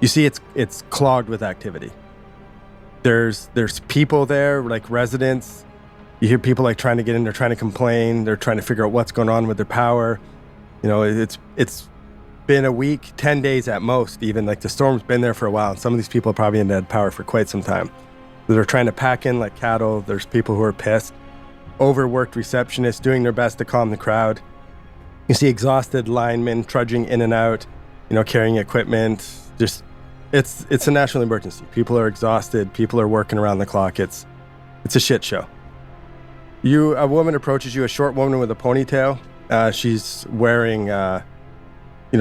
You see it's clogged with activity. There's people there, like residents. You hear people like trying to get in, they're trying to complain, they're trying to figure out what's going on with their power. It's been a week, 10 days at most, even. Like the storm's been there for a while, and some of these people probably haven't had power for quite some time. They're trying to pack in like cattle. There's people who are pissed. Overworked receptionists doing their best to calm the crowd. You see exhausted linemen trudging in and out, carrying equipment. Just, it's a national emergency. People are exhausted. People are working around the clock. It's a shit show. A woman approaches you, a short woman with a ponytail. She's wearing,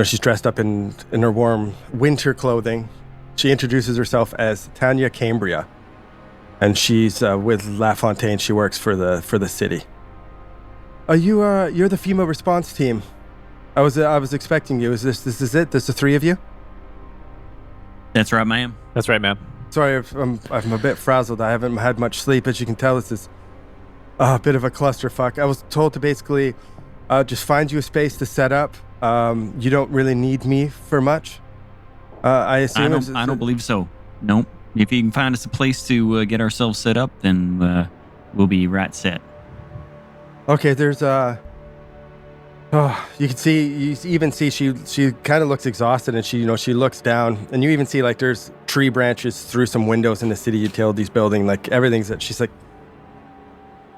she's dressed up in her warm winter clothing. She introduces herself as Tanya Cambria, and she's with LaFontaine. She works for the city. You're the FEMA response team. I was expecting you. This is it? There's the three of you? That's right, ma'am. That's right, man. Sorry if I'm a bit frazzled. I haven't had much sleep. As you can tell, this is a bit of a clusterfuck. I was told to basically just find you a space to set up. You don't really need me for much. I assume I don't believe so. Nope. If you can find us a place to get ourselves set up, then we'll be right set. Okay, there's you even see she kind of looks exhausted, and she looks down, and you even see like there's tree branches through some windows in the city utilities building, like everything's that she's like,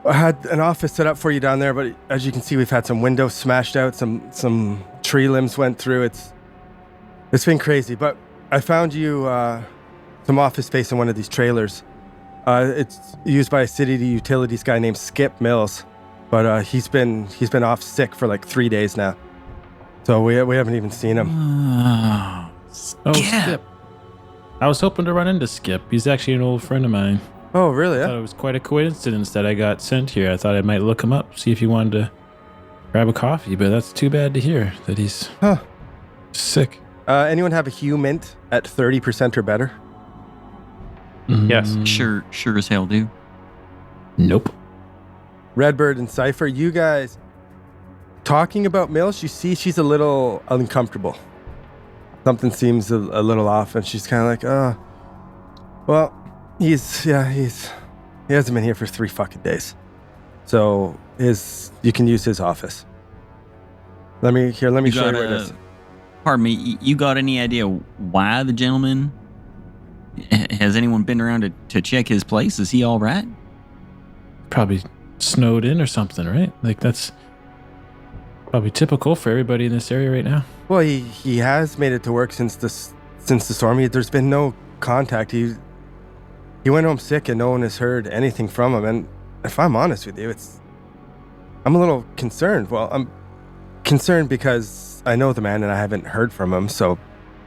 I had an office set up for you down there, but as you can see, we've had some windows smashed out, some tree limbs went through. It's been crazy, but I found you some office space in one of these trailers. It's used by a city utilities guy named Skip Mills, but he's been off sick for like 3 days now, so we haven't even seen him. Oh, Skip. I was hoping to run into Skip. He's actually an old friend of mine. Oh, really? I thought it was quite a coincidence that I got sent here. I thought I might look him up, see if he wanted to grab a coffee, but that's too bad to hear that he's sick. Anyone have a Hue Mint at 30% or better? Yes. Sure as hell do. Nope. Redbird and Cypher, you guys talking about Mills, you see she's a little uncomfortable. Something seems a little off, and she's kind of like, well, he hasn't been here for 3 fucking days. So you can use his office. Let me show you where it is. Pardon me, you got any idea why the gentleman, has anyone been around to check his place? Is he all right? Probably snowed in or something, right? Like Probably typical for everybody in this area right now. Well, he has made it to work since the storm. There's been no contact. He went home sick and no one has heard anything from him. And if I'm honest with you, I'm a little concerned. Well, I'm concerned because I know the man and I haven't heard from him, so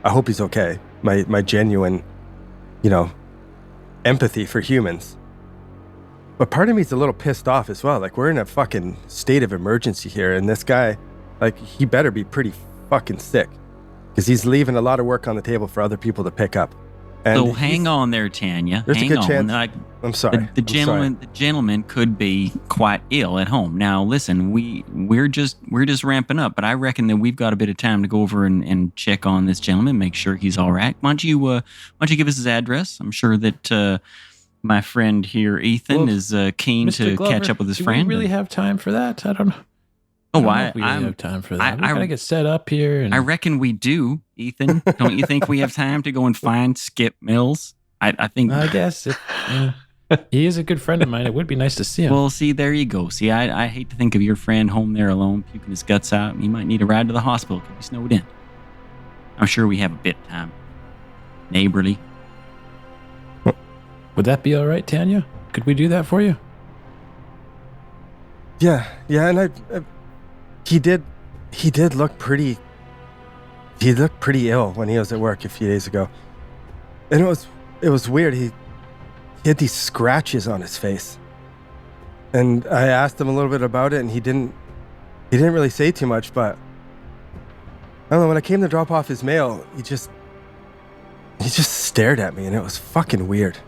I hope he's okay. My genuine, empathy for humans. But part of me's a little pissed off as well. Like, we're in a fucking state of emergency here, and this guy, like, he better be pretty fucking sick because he's leaving a lot of work on the table for other people to pick up. And so hang on there, Tanya. There's hang a good on. chance. I'm sorry. The gentleman could be quite ill at home. Now, listen, we're just ramping up, but I reckon that we've got a bit of time to go over and check on this gentleman, make sure he's all right. Why don't you give us his address? I'm sure that my friend here, Ethan, is keen Mr. to Glover, catch up with his do friend. we really have time for that? I don't know. Oh, I don't know if we really have time for that. We gotta get set up here. And I reckon we do, Ethan. Don't you think we have time to go and find Skip Mills? I think. I guess he is a good friend of mine. It would be nice to see him. Well, see, there you go. See, I hate to think of your friend home there alone, puking his guts out. He might need a ride to the hospital. Could be snowed in. I'm sure we have a bit of time. Neighborly. Would that be all right, Tanya? Could we do that for you? Yeah, and he did look pretty. He looked pretty ill when he was at work a few days ago, and it was weird. He had these scratches on his face, and I asked him a little bit about it, and he didn't really say too much. But I don't know. When I came to drop off his mail, he just stared at me, and it was fucking weird.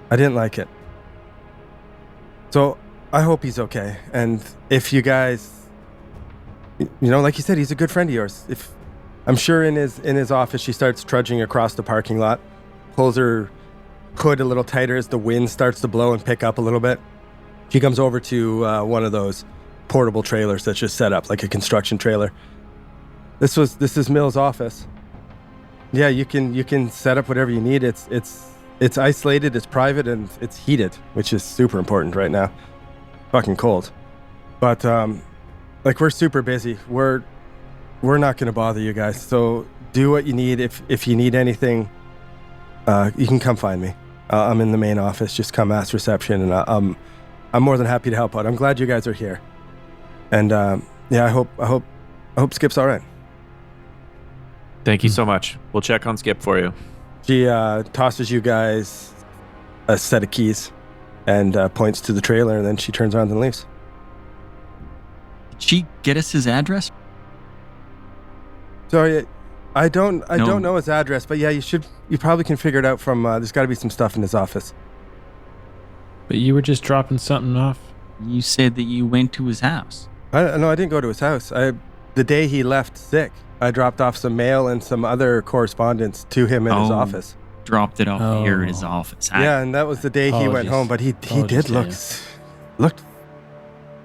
I didn't like it. So I hope he's okay. And if you guys, like you said, he's a good friend of yours. If I'm sure in his office, she starts trudging across the parking lot, pulls her hood a little tighter as the wind starts to blow and pick up a little bit. She comes over to one of those portable trailers that's just set up like a construction trailer. This is Mill's office. Yeah, you can set up whatever you need. It's isolated, it's private, and it's heated, which is super important right now. Fucking cold. But, we're super busy. We're not going to bother you guys. So do what you need. If you need anything, you can come find me. I'm in the main office. Just come ask reception, and I'm more than happy to help out. I'm glad you guys are here. And, I hope Skip's all right. Thank you so much. We'll check on Skip for you. She tosses you guys a set of keys and points to the trailer, and then she turns around and leaves. Did she get us his address? Sorry, I don't know his address, but yeah, you probably can figure it out from there's got to be some stuff in his office. But you were just dropping something off. You said that you went to his house. I didn't go to his house. The day he left sick, I dropped off some mail and some other correspondence to him in his office. Dropped it off here at his office. Yeah, and that was the day he went home. But he did looked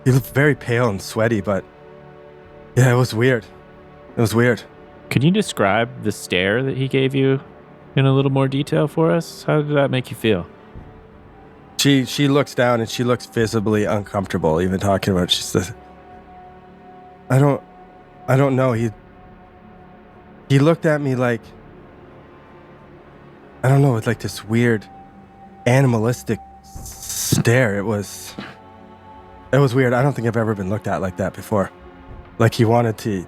very pale and sweaty. But yeah, it was weird. Can you describe the stare that he gave you in a little more detail for us? How did that make you feel? She looks down and she looks visibly uncomfortable even talking about it. She says, I don't know. He looked at me like, I don't know, with like this weird animalistic stare. It was weird. I don't think I've ever been looked at like that before. Like he wanted to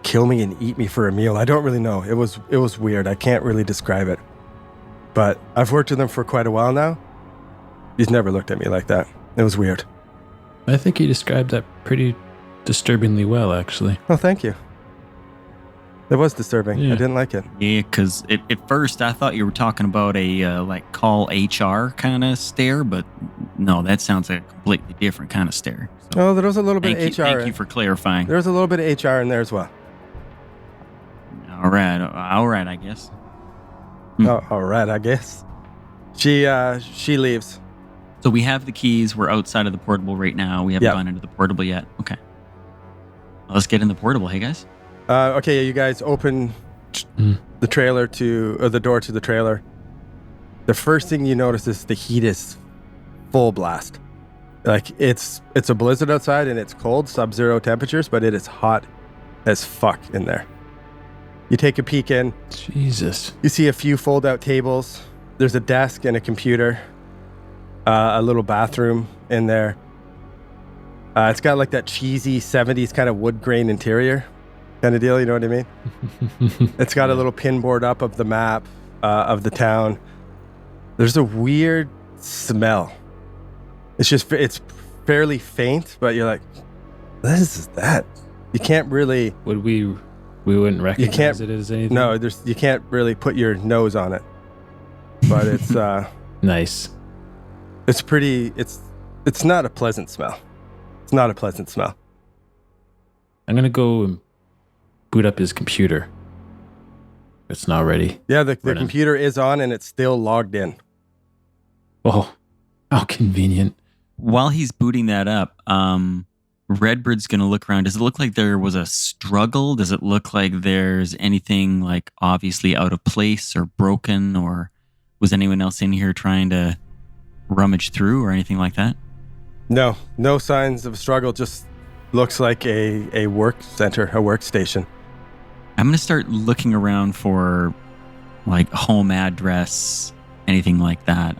kill me and eat me for a meal. I don't really know. It was weird. I can't really describe it. But I've worked with him for quite a while now. He's never looked at me like that. It was weird. I think you described that pretty disturbingly well, actually. Oh, thank you. It was disturbing. Yeah. I didn't like it. Yeah, because at first I thought you were talking about a call HR kind of stare, but no, that sounds like a completely different kind of stare. So Oh, there was a little bit of HR. Thank you for clarifying. There was a little bit of HR in there as well. All right, I guess. Oh, all right, I guess. She leaves. So we have the keys. We're outside of the portable right now. We haven't Yep. gone into the portable yet. Okay. Well, let's get in the portable. Hey, guys. Okay, you guys open the trailer the door to the trailer. The first thing you notice is the heat is full blast. Like it's a blizzard outside and it's cold, sub-zero temperatures, but it is hot as fuck in there. You take a peek in. Jesus. You see a few fold-out tables. There's a desk and a computer. A little bathroom in there. It's got like that cheesy 70s kind of wood grain interior kind of deal, you know what I mean? It's got a little pinboard up of the map of the town. There's a weird smell. It's fairly faint, but you're like, what is that? You can't really... We wouldn't recognize it as anything? No, you can't really put your nose on it. But it's... Nice. It's pretty... It's not a pleasant smell. It's not a pleasant smell. I'm going to go and boot up his computer. It's not ready. Yeah, the computer is on and it's still logged in. Oh, how convenient. While he's booting that up, Redbird's going to look around. Does it look like there was a struggle? Does it look like there's anything like obviously out of place or broken, or was anyone else in here trying to rummage through or anything like that? No signs of struggle. Just looks like a work center, a workstation. I'm going to start looking around for like home address, anything like that.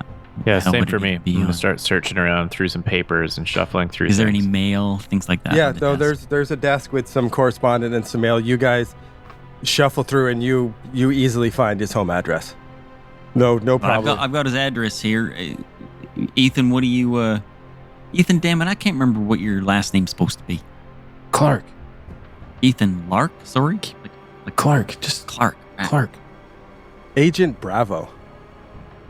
Yeah, How same would for it me. be I'm going on- to start searching around through some papers and shuffling through Is there any things. mail, things like that? Yeah, on the though desk? there's a desk with some correspondence and some mail. You guys shuffle through and you easily find his home address. No problem. I've got his address here. Ethan, what do you... Ethan, damn it, I can't remember what your last name's supposed to be. Clark. Ethan Lark? Sorry? Like Clark. Just Clark. Clark. Agent Bravo.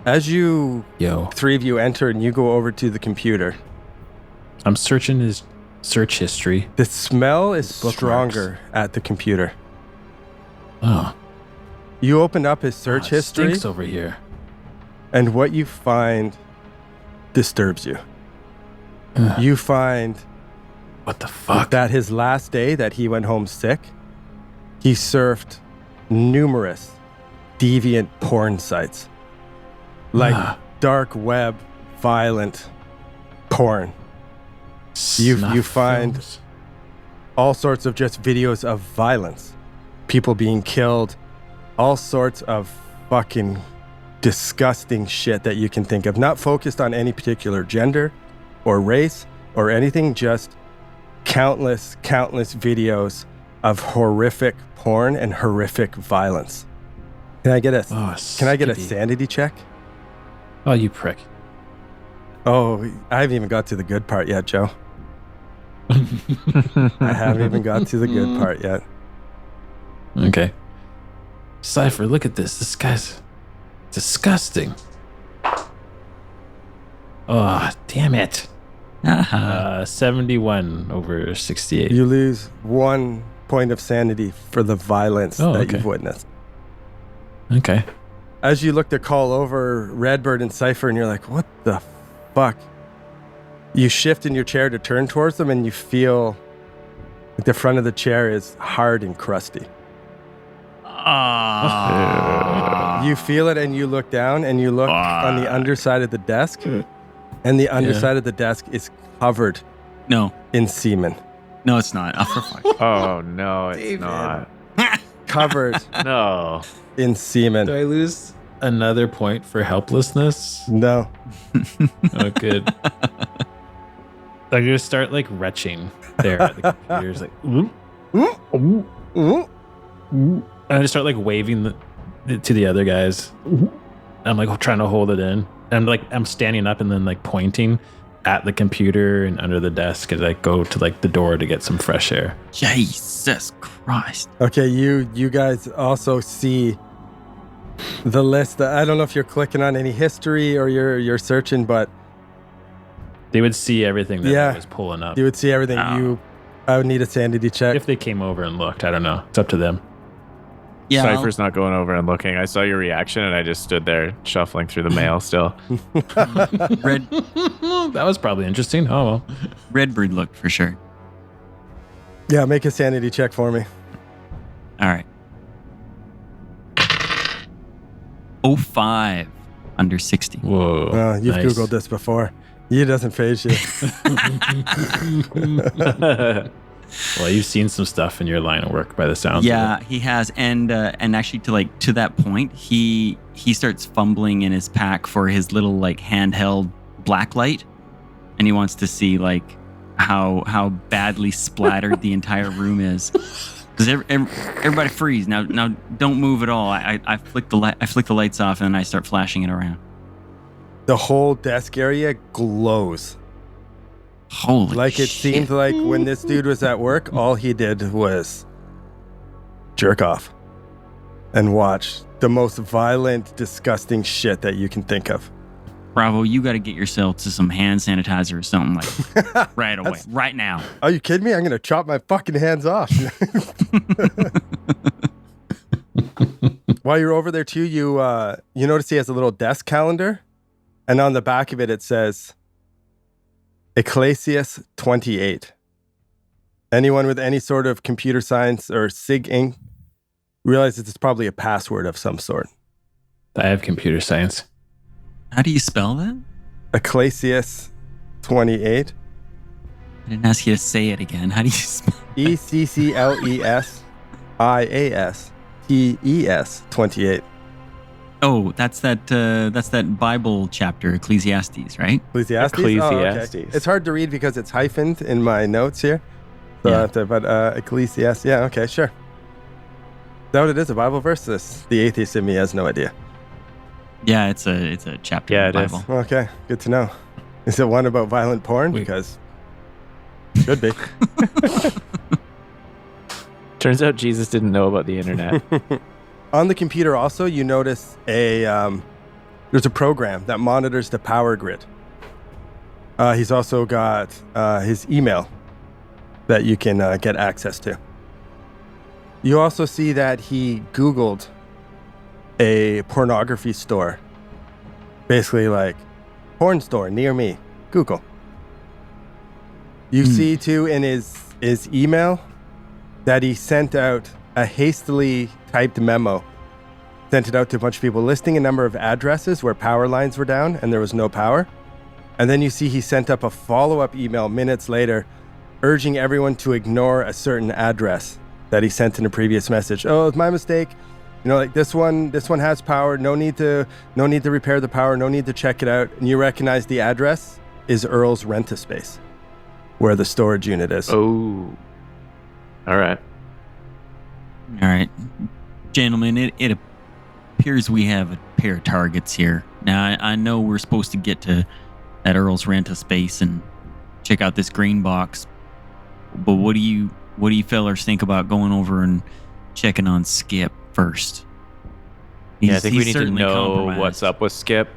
As you Yo. three of you enter and you go over to the computer, I'm searching his search history. the smell is Bookmarks. stronger at the computer. Oh. You open up his search it history, stinks over here. and what you find disturbs you. Ugh. You find What the fuck? that his last day that he went home sick, he surfed numerous deviant porn sites. Like Ah. dark web, violent porn. you Snuff find- films. All sorts of just videos of violence. People being killed. All sorts of fucking disgusting shit that you can think of. Not focused on any particular gender or race or anything, just countless videos of horrific porn and horrific violence. Can I get a skippy. sanity check? Oh, you prick. Oh, I haven't even got to the good part yet, Joe. I haven't even got to the good part yet. Okay. Cypher, look at this. This guy's disgusting. Oh, damn it. 71 over 68. You lose 1 point of sanity for the violence Oh, that okay. you've witnessed. Okay. As you look to call over Redbird and Cypher, and you're like, what the fuck? You shift in your chair to turn towards them, and you feel like the front of the chair is hard and crusty. You feel it, and you look down, and you look on the underside of the desk, and the underside of the desk is covered No. in semen. No, it's not. Oh, for fuck. Oh, no, it's not. Covered No. in semen. Do I lose another point for helplessness? No. Oh, good. I'm gonna start like retching there at the computer's like, and I just start like waving to the other guys. I'm like trying to hold it in. And I'm standing up and then like pointing at the computer and under the desk as I go to like the door to get some fresh air. Jesus Christ. Okay, you guys also see the list. I don't know if you're clicking on any history or you're searching, but They would see everything that Yeah. I was pulling up. you would see everything. Oh. I would need a sanity check. If they came over and looked, I don't know. It's up to them. Yeah. Cypher's not going over and looking. I saw your reaction and I just stood there shuffling through the mail still. Red That was probably interesting. Oh, well. Redbird looked for sure. Yeah, make a sanity check for me. All right. 05 under 60. Whoa. You've nice. Googled this before. He doesn't phase you. Well, you've seen some stuff in your line of work by the sounds of it. He has, and actually to that point, he starts fumbling in his pack for his little like handheld black light, and he wants to see like how badly splattered the entire room is. Because everybody freeze now. Don't move at all. I flick the lights off, and then I start flashing it around. The whole desk area glows. Holy like it shit. seemed like when this dude was at work, all he did was jerk off and watch the most violent, disgusting shit that you can think of. Bravo, you got to get yourself to some hand sanitizer or something like right away, right now. Are you kidding me? I'm going to chop my fucking hands off. While you're over there too, you notice he has a little desk calendar, and on the back of it, it says Ecclesias 28. Anyone with any sort of computer science or SIG Inc. realizes it's probably a password of some sort. I have computer science. How do you spell that? Ecclesias 28. I didn't ask you to say it again. How do you spell ECCLESIASTES 28. Oh, that's that Bible chapter, Ecclesiastes, right? Ecclesiastes? Ecclesiastes. Oh, okay. It's hard to read because it's hyphened in my notes here. So Yeah. I have to, but Ecclesiastes, yeah, okay, sure. Is that what it is, a Bible verse? The atheist in me has no idea. Yeah, it's a chapter Yeah, of the it is. Bible. Okay, good to know. Is it one about violent porn? Wait. Because should be. Turns out Jesus didn't know about the internet. On the computer also, you notice there's a program that monitors the power grid. He's also got his email that you can get access to. You also see that he Googled a pornography store. Basically like, porn store near me. Google. You see too in his email that he sent out a hastily typed memo, sent it out to a bunch of people listing a number of addresses where power lines were down and there was no power. And then you see he sent up a follow-up email minutes later urging everyone to ignore a certain address that he sent in a previous message. Oh, it's my mistake. You know, like this one has power. No need to repair the power. No need to check it out. And you recognize the address is Earl's rent-a-space, where the storage unit is. Oh. All right. All right, gentlemen, it appears we have a pair of targets here. Now, I know we're supposed to get to that Earl's rent-a-space and check out this green box, but what do you fellers think about going over and checking on Skip first? Yeah, I think we he's need to certainly know compromised. what's up with Skip,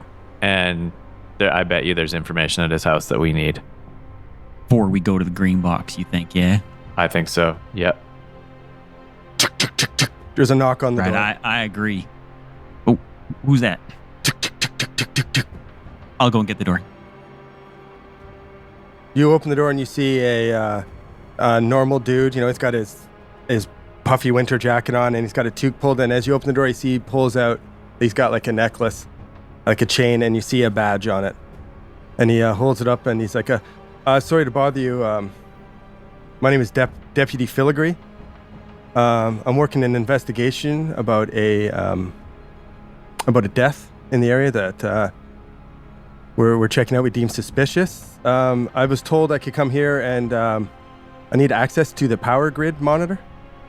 and I bet you there's information at his house that we need. Before we go to the green box, you think, yeah? I think so. Yep. There's a knock on the door. Right, I agree. Oh, who's that? I'll go and get the door. You open the door and you see a normal dude. You know, he's got his puffy winter jacket on and he's got a toque pulled in. As you open the door, you see he pulls out, he's got like a necklace, like a chain, and you see a badge on it. And he holds it up and he's like, sorry to bother you. My name is Deputy Filigree. I'm working an investigation about a death in the area that we're checking out. We deem suspicious. I was told I could come here and I need access to the power grid monitor.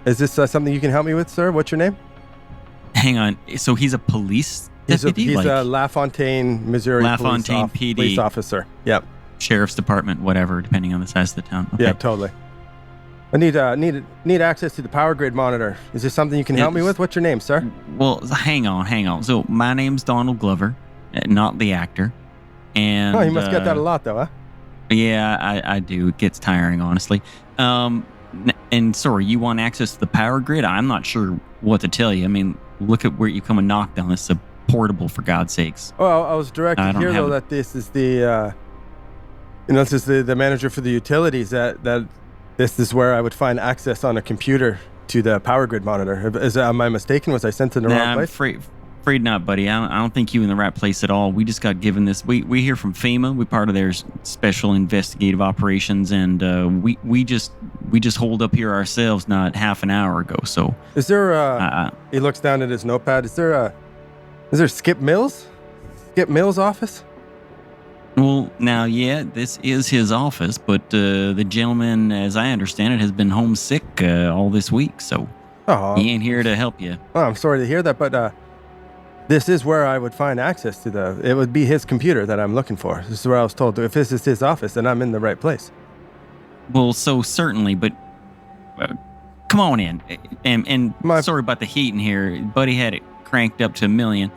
Is this something you can help me with, sir? What's your name? Hang on. So he's a police deputy? He's like a LaFontaine, Missouri LaFontaine PD. police officer. Yep. sheriff's department, whatever, depending on the size of the town. Okay. Yeah, totally. I need access to the power grid monitor. Is this something you can help me with? What's your name, sir? Well, hang on. So my name's Donald Glover, not the actor. And Oh, you must get that a lot, though, huh? Yeah, I do. It gets tiring, honestly. And sorry, you want access to the power grid? I'm not sure what to tell you. I mean, look at where you come and knock down. This is a portable, for God's sakes. Oh, I was directed here, though, that this is the, this is the manager for the utilities, that this is where I would find access on a computer to the power grid monitor. Am I mistaken? Was I sent to the wrong place? Afraid not, buddy. I don't think you in the right place at all. We just got given this. We hear from FEMA. We're part of their special investigative operations, and we just holed up here ourselves not half an hour ago. So Is there he looks down at his notepad. Is there Skip Mills? Skip Mills' office? well, now yeah, this is his office, but the gentleman, as I understand it, has been homesick all this week, so he ain't here to help you. Oh, I'm sorry to hear that, but this is where I would find access to it would be his computer that I'm looking for. This is where I was told. If this is his office, then I'm in the right place. Well, so certainly, but come on in. And My- sorry about the heat in here. Buddy had it cranked up to 1,000,000.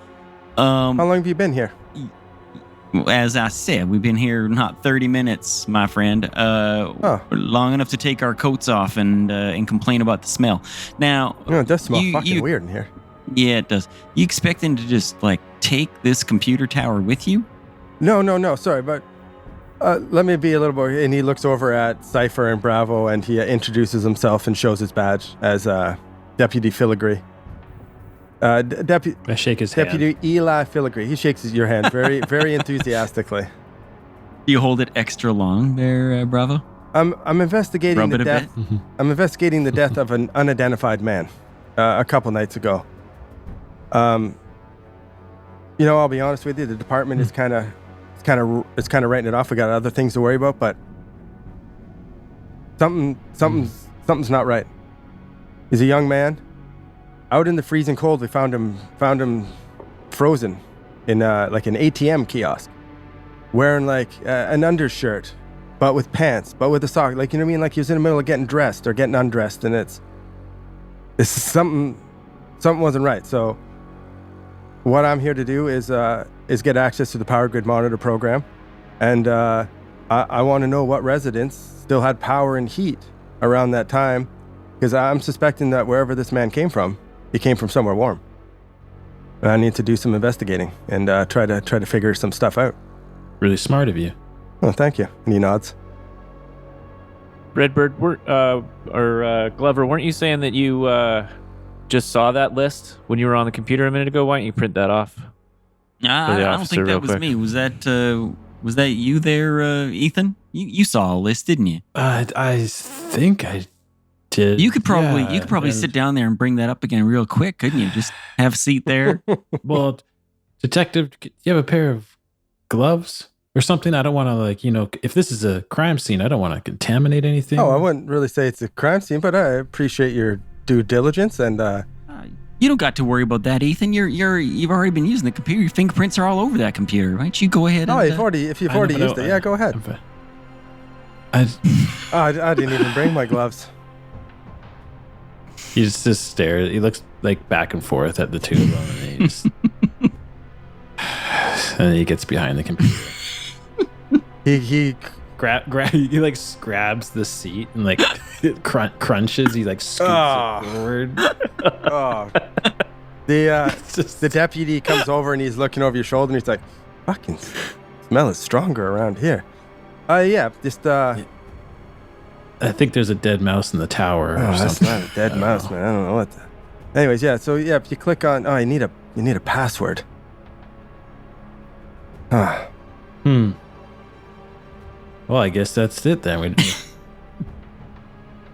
How long have you been here? As I said, we've been here not 30 minutes, my friend. Long enough to take our coats off and complain about the smell. Now, It does smell fucking weird in here. Yeah, it does. You expecting to just like take this computer tower with you? No. Sorry, but let me be a little more. And he looks over at Cypher and Bravo, and he introduces himself and shows his badge as Deputy Filigree. I shake his hand. Deputy Eli Filigree. He shakes your hand very, very enthusiastically. You hold it extra long there, Bravo? I'm investigating Rub the it a death. bit? I'm investigating the death of an unidentified man a couple nights ago. I'll be honest with you. The department is kind of writing it off. We got other things to worry about, but something's not right. He's a young man. Out in the freezing cold, we found him frozen in like an ATM kiosk, wearing like an undershirt, but with pants, but with a sock. Like, you know what I mean? Like he was in the middle of getting dressed or getting undressed, and it's something wasn't right. So what I'm here to do is get access to the power grid monitor program, and I want to know what residents still had power and heat around that time, because I'm suspecting that wherever this man came from, he came from somewhere warm. And I need to do some investigating and try to figure some stuff out. Really smart of you. Oh, thank you. And he nods. Redbird, Glover, weren't you saying that you just saw that list when you were on the computer a minute ago? Why don't you print that off? I don't think that was me. Was that you there, Ethan? You saw a list, didn't you? I think I did. You could probably sit down there and bring that up again real quick, couldn't you? Just have a seat there. Well, Detective, do you have a pair of gloves or something? I don't want to if this is a crime scene, I don't want to contaminate anything. Oh, I wouldn't really say it's a crime scene, but I appreciate your due diligence and. You don't got to worry about that, Ethan. You've already been using the computer. Your fingerprints are all over that computer. Why don't you go ahead? If you've already used it, yeah, go ahead. I didn't even bring my gloves. He just stares. He looks like back and forth at the two of them, and then he gets behind the computer. He He like grabs the seat and like it crunches. He like scoots it forward. The deputy comes over and he's looking over your shoulder and he's like, "Fucking smell is stronger around here." I think there's a dead mouse in the tower. Oh, or that's something. not a dead mouse, man. I don't know what. Anyways, yeah. So yeah, if you click on, you need a password. Well, I guess that's it then. We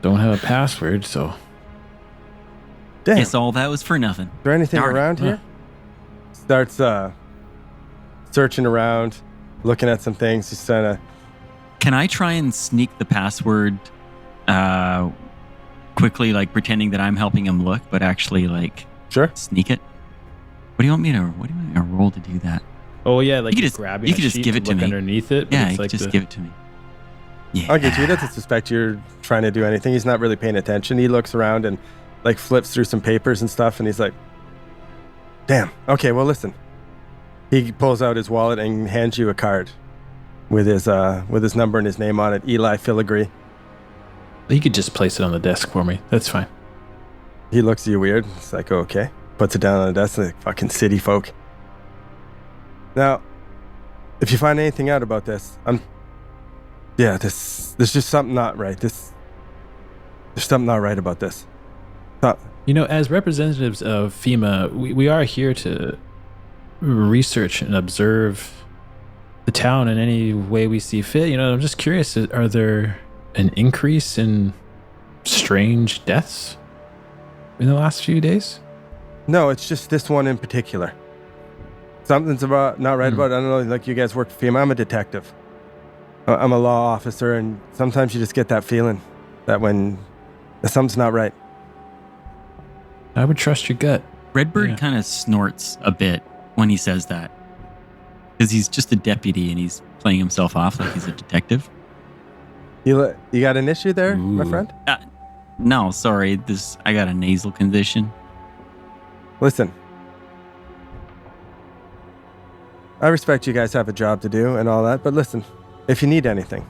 don't have a password, so. Damn. Guess all that was for nothing. Is there anything Darn it. around here? Starts searching around, looking at some things. He's trying to. Can I try and sneak the password quickly, like pretending that I'm helping him look, but actually like Sure. sneak it? What do you want me to roll to do that? Oh yeah, like You could just- grabbing you a could just sheet give to it to look me. underneath it. but Yeah, it's you like just give it to me. Yeah. I'll get you. He doesn't suspect you're trying to do anything. He's not really paying attention. He looks around and like flips through some papers and stuff, and he's like, "Damn. Okay, well, listen." He pulls out his wallet and hands you a card with his number and his name on it. Eli Filigree. You could just place it on the desk for me. That's fine. He looks at you weird. It's like, oh, okay. Puts it down on the desk like fucking city folk. Now, if you find anything out about this, there's just something not right. There's something not right about this. As representatives of FEMA, we are here to research and observe the town in any way we see fit. I'm just curious, are there an increase in strange deaths in the last few days? No, it's just this one in particular. Something's not right about it. I don't know, like you guys work for FEMA. I'm a detective. I'm a law officer, and sometimes you just get that feeling that when something's not right. I would trust your gut. Redbird kind of snorts a bit when he says that. Because he's just a deputy and he's playing himself off like he's a detective. You got an issue there, my Ooh. friend? No, sorry. I got a nasal condition. Listen. I respect you guys have a job to do and all that, but listen, if you need anything,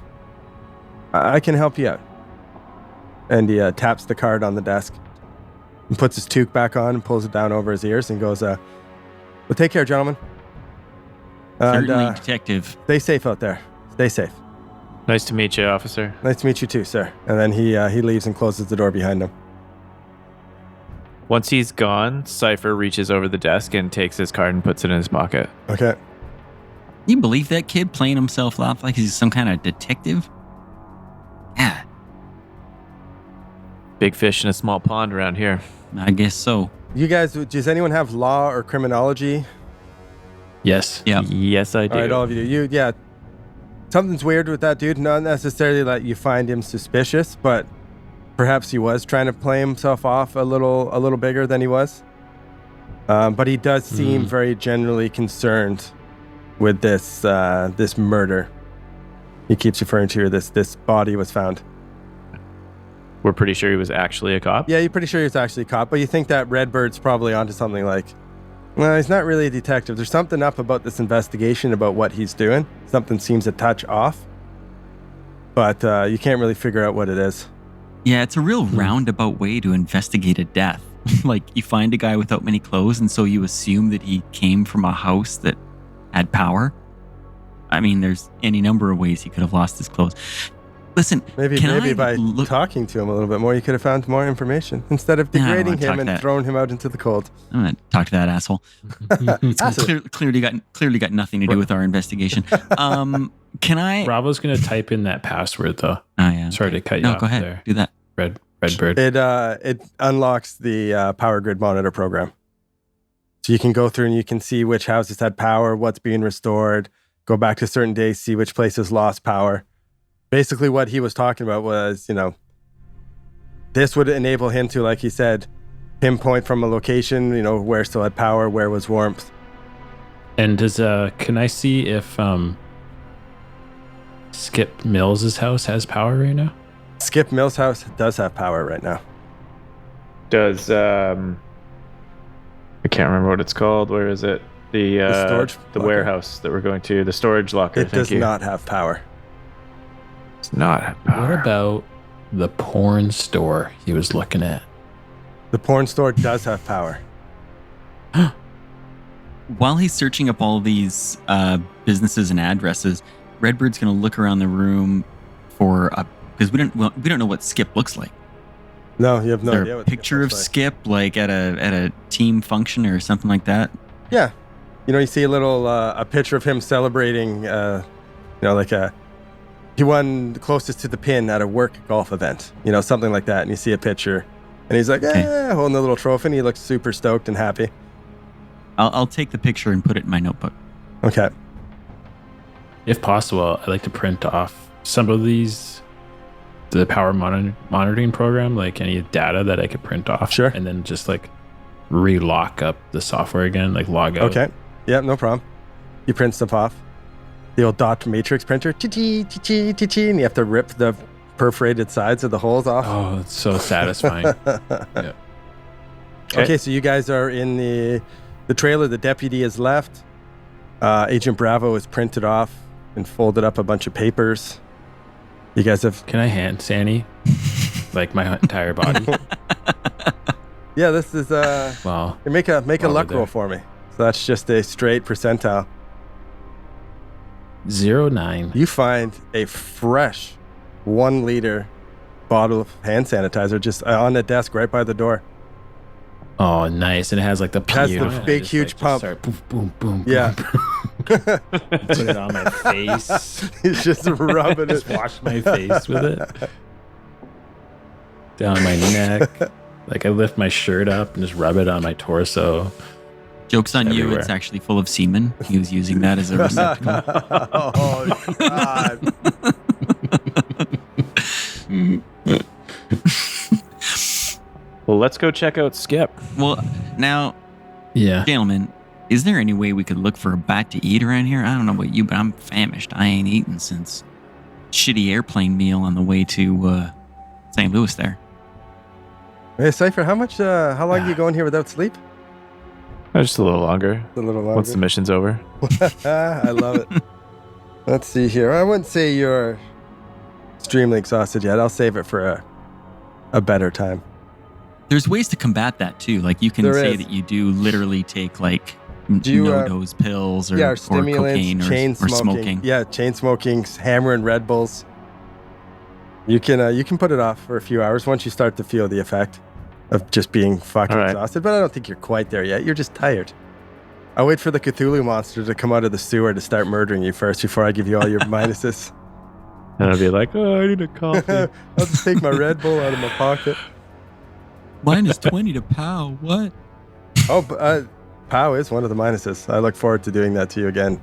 I can help you out. And he taps the card on the desk and puts his toque back on and pulls it down over his ears and goes, well, take care, gentlemen. Certainly, detective. Stay safe out there. Stay safe. Nice to meet you, officer. Nice to meet you too, sir. And then he leaves and closes the door behind him. Once he's gone, Cypher reaches over the desk and takes his card and puts it in his pocket. Okay. You believe that kid playing himself off like he's some kind of detective? Yeah, Big fish in a small pond around here. I guess so. You guys, does anyone have law or criminology? Yes. Yeah. Yes, I do. All right, all of you. Yeah. Something's weird with that dude. Not necessarily that you find him suspicious, but perhaps he was trying to play himself off a little bigger than he was. But he does seem very generally concerned with this murder. He keeps referring to this body was found. We're pretty sure he was actually a cop. Yeah, you're pretty sure he's actually a cop, but you think that Redbird's probably onto something like, well, he's not really a detective. There's something up about this investigation about what he's doing. Something seems a touch off, but you can't really figure out what it is. Yeah, it's a real roundabout way to investigate a death. Like, you find a guy without many clothes, and so you assume that he came from a house that had power. I mean, there's any number of ways he could have lost his clothes. Listen, Maybe by talking to him a little bit more, you could have found more information instead of degrading him and throwing him out into the cold. I'm gonna talk to that asshole. It's clearly got nothing to do with our investigation. Can I? Bravo's gonna type in that password though. Oh yeah. Sorry to cut you No, off go ahead. there. Do that. Redbird. It unlocks the power grid monitor program, so you can go through and you can see which houses had power, what's being restored. Go back to certain days, see which places lost power. Basically, what he was talking about was, this would enable him to, like he said, pinpoint from a location, where still had power, where was warmth. And can I see if Skip Mills' house has power right now? Skip Mills' house does have power right now. Does I can't remember what it's called. Where is it? The storage the locker? warehouse that we're going to, the storage locker. It does not have power. It's not have power. What about the porn store he was looking at? The porn store does have power. While he's searching up all these businesses and addresses, Redbird's going to look around the room for because we don't know what Skip looks like. No, you have no Is there idea. a What picture of Skip like at a team function or something like that? Yeah, you see a picture of him celebrating. He won the closest to the pin at a work golf event. Something like that, and you see a picture, and he's like, holding the little trophy, and he looks super stoked and happy. I'll take the picture and put it in my notebook. Okay. If possible, I'd like to print off some of these, the power monitoring program, like any data that I could print off. Sure. And then just like relock up the software again, like log out. Okay. Yeah, no problem. You print stuff off. The old dot matrix printer, and you have to rip the perforated sides of the holes off. Oh, it's so satisfying. Yeah. Okay, so you guys are in the trailer. The deputy has left. Agent Bravo has printed off and folded up a bunch of papers. You guys have... Can I hand Sanny like my entire body? Yeah, this is... Well, make a while luck we're roll there. for me. So that's just a straight percentile. 09. You find a fresh 1 liter bottle of hand sanitizer just on the desk right by the door. Oh, nice. And it has like the has pump. the big, huge pump. Boom, boom, boom. Yeah. Put it on my face. He's just rubbing Just it. wash my face with it. Down my neck. Like I lift my shirt up and just rub it on my torso. Joke's on you, Everywhere. it's actually full of semen. He was using that as a receptacle. Oh, God. Well, let's go check out Skip. Well, now, Yeah. gentlemen, is there any way we could look for a bite to eat around here? I don't know about you, but I'm famished. I ain't eaten since shitty airplane meal on the way to St. Louis there. Hey, Cypher, how long are you going here without sleep? Just a little longer. A little longer. Once the mission's over. I love it. Let's see here. I wouldn't say you're extremely exhausted yet. I'll save it for a better time. There's ways to combat that too. Like you can There say is. that you do literally take like Do you, no-dose pills or, Yeah, or stimulants, cocaine chain or smoking. Yeah, chain smoking, hammering Red Bulls. You can put it off for a few hours once you start to feel the effect of just being fucking All right. exhausted. But I don't think you're quite there yet. You're just tired. I'll wait for the Cthulhu monster to come out of the sewer to start murdering you first before I give you all your minuses. And I'll be like, oh, I need a coffee. I'll just take my Red Bull out of my pocket. Minus 20 to POW. What? Oh, POW is one of the minuses. I look forward to doing that to you again.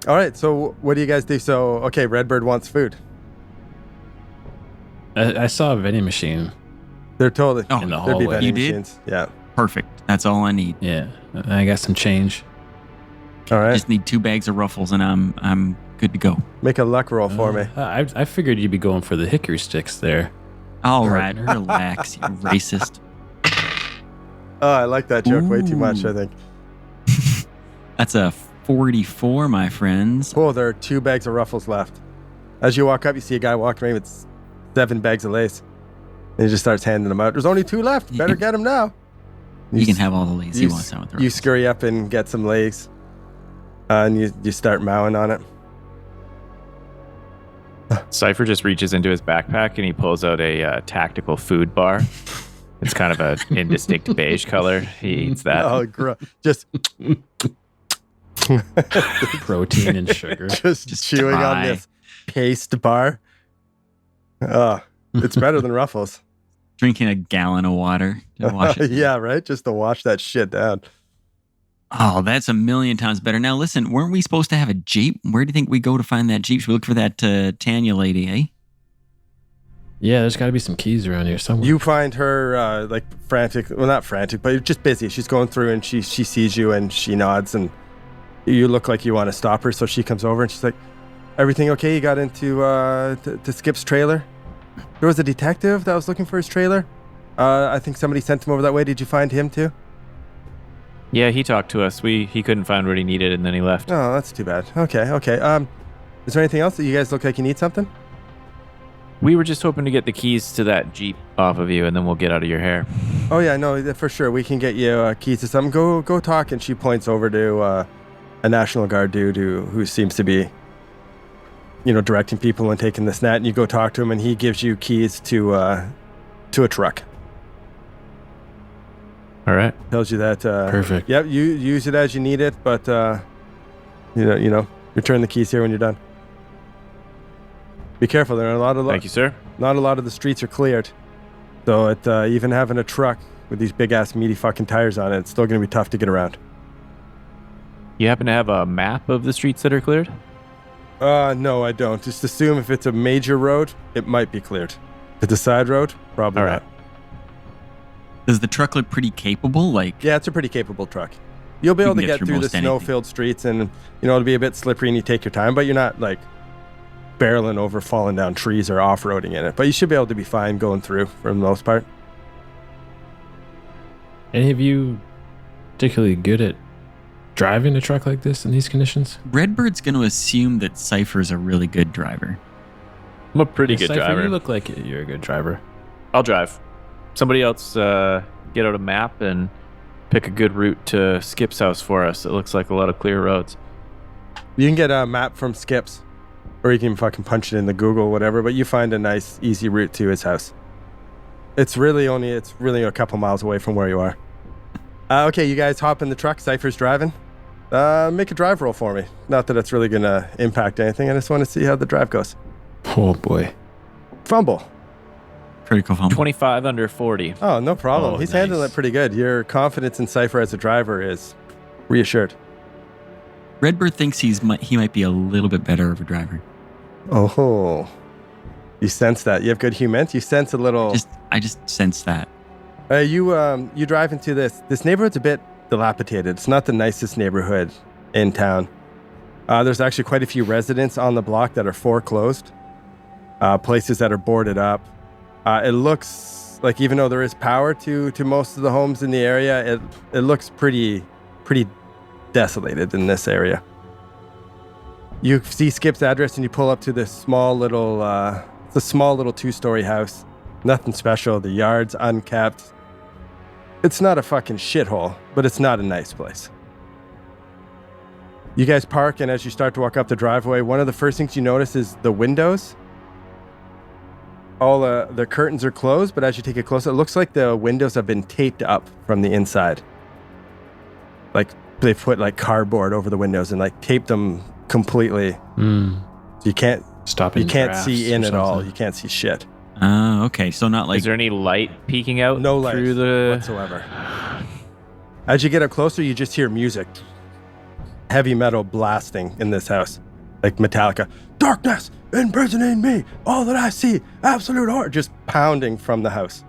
All right, so what do you guys do? So, okay, Redbird wants food. I saw a vending machine. They're totally Oh, in the there'd be hallway. vending You did? machines. Yeah. Perfect. That's all I need. Yeah. I got some change. All right. Just need 2 bags of Ruffles and I'm good to go. Make a luck roll for me. I figured you'd be going for the hickory sticks there. All right, relax, you racist. Oh, I like that joke way too much, Ooh. I think. That's a 44, my friends. Cool, there are 2 bags of Ruffles left. As you walk up, you see a guy walking away with 7 bags of lace. And he just starts handing them out. There's only 2 left. Better get them now. You can have all the lazy you, ones out with the You Ruffles. scurry up and get some lace. And you start mowing on it. Cypher just reaches into his backpack and he pulls out a tactical food bar. It's kind of an indistinct beige color. He eats that. Oh, just Protein and sugar. just chewing on dry. this paste bar. It's better than Ruffles. Drinking a gallon of water to wash it. Yeah, right? Just to wash that shit down. Oh, that's a million times better. Now, listen, weren't we supposed to have a Jeep? Where do you think we go to find that Jeep? Should we look for that Tanya lady, eh? Yeah, there's got to be some keys around here somewhere. You find her like frantic, well, not frantic, but just busy. She's going through and she sees you and she nods and you look like you want to stop her. So she comes over and she's like, everything okay? You got into to Skip's trailer? There was a detective that was looking for his trailer. I think somebody sent him over that way. Did you find him too? Yeah, he talked to us. He couldn't find what he needed and then he left. Oh, that's too bad. Okay. Is there anything else that you guys look like you need something? We were just hoping to get the keys to that Jeep off of you and then we'll get out of your hair. Oh yeah, no, for sure. We can get you keys to something. Go talk. And she points over to a National Guard dude who seems to be, directing people and taking this net. And you go talk to him, and he gives you keys to a truck. All right. Tells you that. Perfect. Yep, you use it as you need it, but return the keys here when you're done. Be careful. There are Thank you, sir. Not a lot of the streets are cleared. So even having a truck with these big ass meaty fucking tires on it, it's still going to be tough to get around. You happen to have a map of the streets that are cleared? No, I don't. Just assume if it's a major road, it might be cleared. If it's a side road, probably All not. right. Does the truck look pretty capable? Like, Yeah, it's a pretty capable truck. You'll be able to can get through the most anything. snow-filled streets, and it'll be a bit slippery, and you take your time, but you're not like barreling over, falling down trees, or off-roading in it. But you should be able to be fine going through for the most part. Any of you particularly good at driving a truck like this in these conditions? Redbird's going to assume that Cypher's a really good driver. I'm a pretty Yeah, good Cypher, driver. You look like you're a good driver. I'll drive. Somebody else get out a map and pick a good route to Skip's house for us. It looks like a lot of clear roads. You can get a map from Skips, or you can fucking punch it in the Google, whatever, but you find a nice, easy route to his house. It's really a couple miles away from where you are. Okay, you guys hop in the truck. Cypher's driving. Make a drive roll for me. Not that it's really going to impact anything. I just want to see how the drive goes. Oh boy. Fumble. Critical fumble. 25 under 40. Oh, no problem. Oh, He's nice. handling it pretty good. Your confidence in Cypher as a driver is reassured. Redbird thinks he might be a little bit better of a driver. Oh, you sense that. You have good human. You sense a little... I just sense that. You drive into this neighborhood's a bit dilapidated. It's not the nicest neighborhood in town. There's actually quite a few residents on the block that are foreclosed, places that are boarded up. It looks like, even though there is power to most of the homes in the area, it looks pretty desolated in this area. You see Skip's address and you pull up to this small little 2-story house. Nothing special. The yard's unkept. It's not a fucking shithole, but it's not a nice place. You guys park, and as you start to walk up the driveway, one of the first things you notice is the windows. All the curtains are closed, but as you take it closer, it looks like the windows have been taped up from the inside. Like they've put like cardboard over the windows and like taped them completely. So you can't see in at all. You can't see shit. Okay. So not like... Is there any light peeking out? No light through the... whatsoever. As you get up closer, you just hear music. Heavy metal blasting in this house. Like Metallica. Darkness imprisoning me. All that I see. Absolute horror. Just pounding from the house.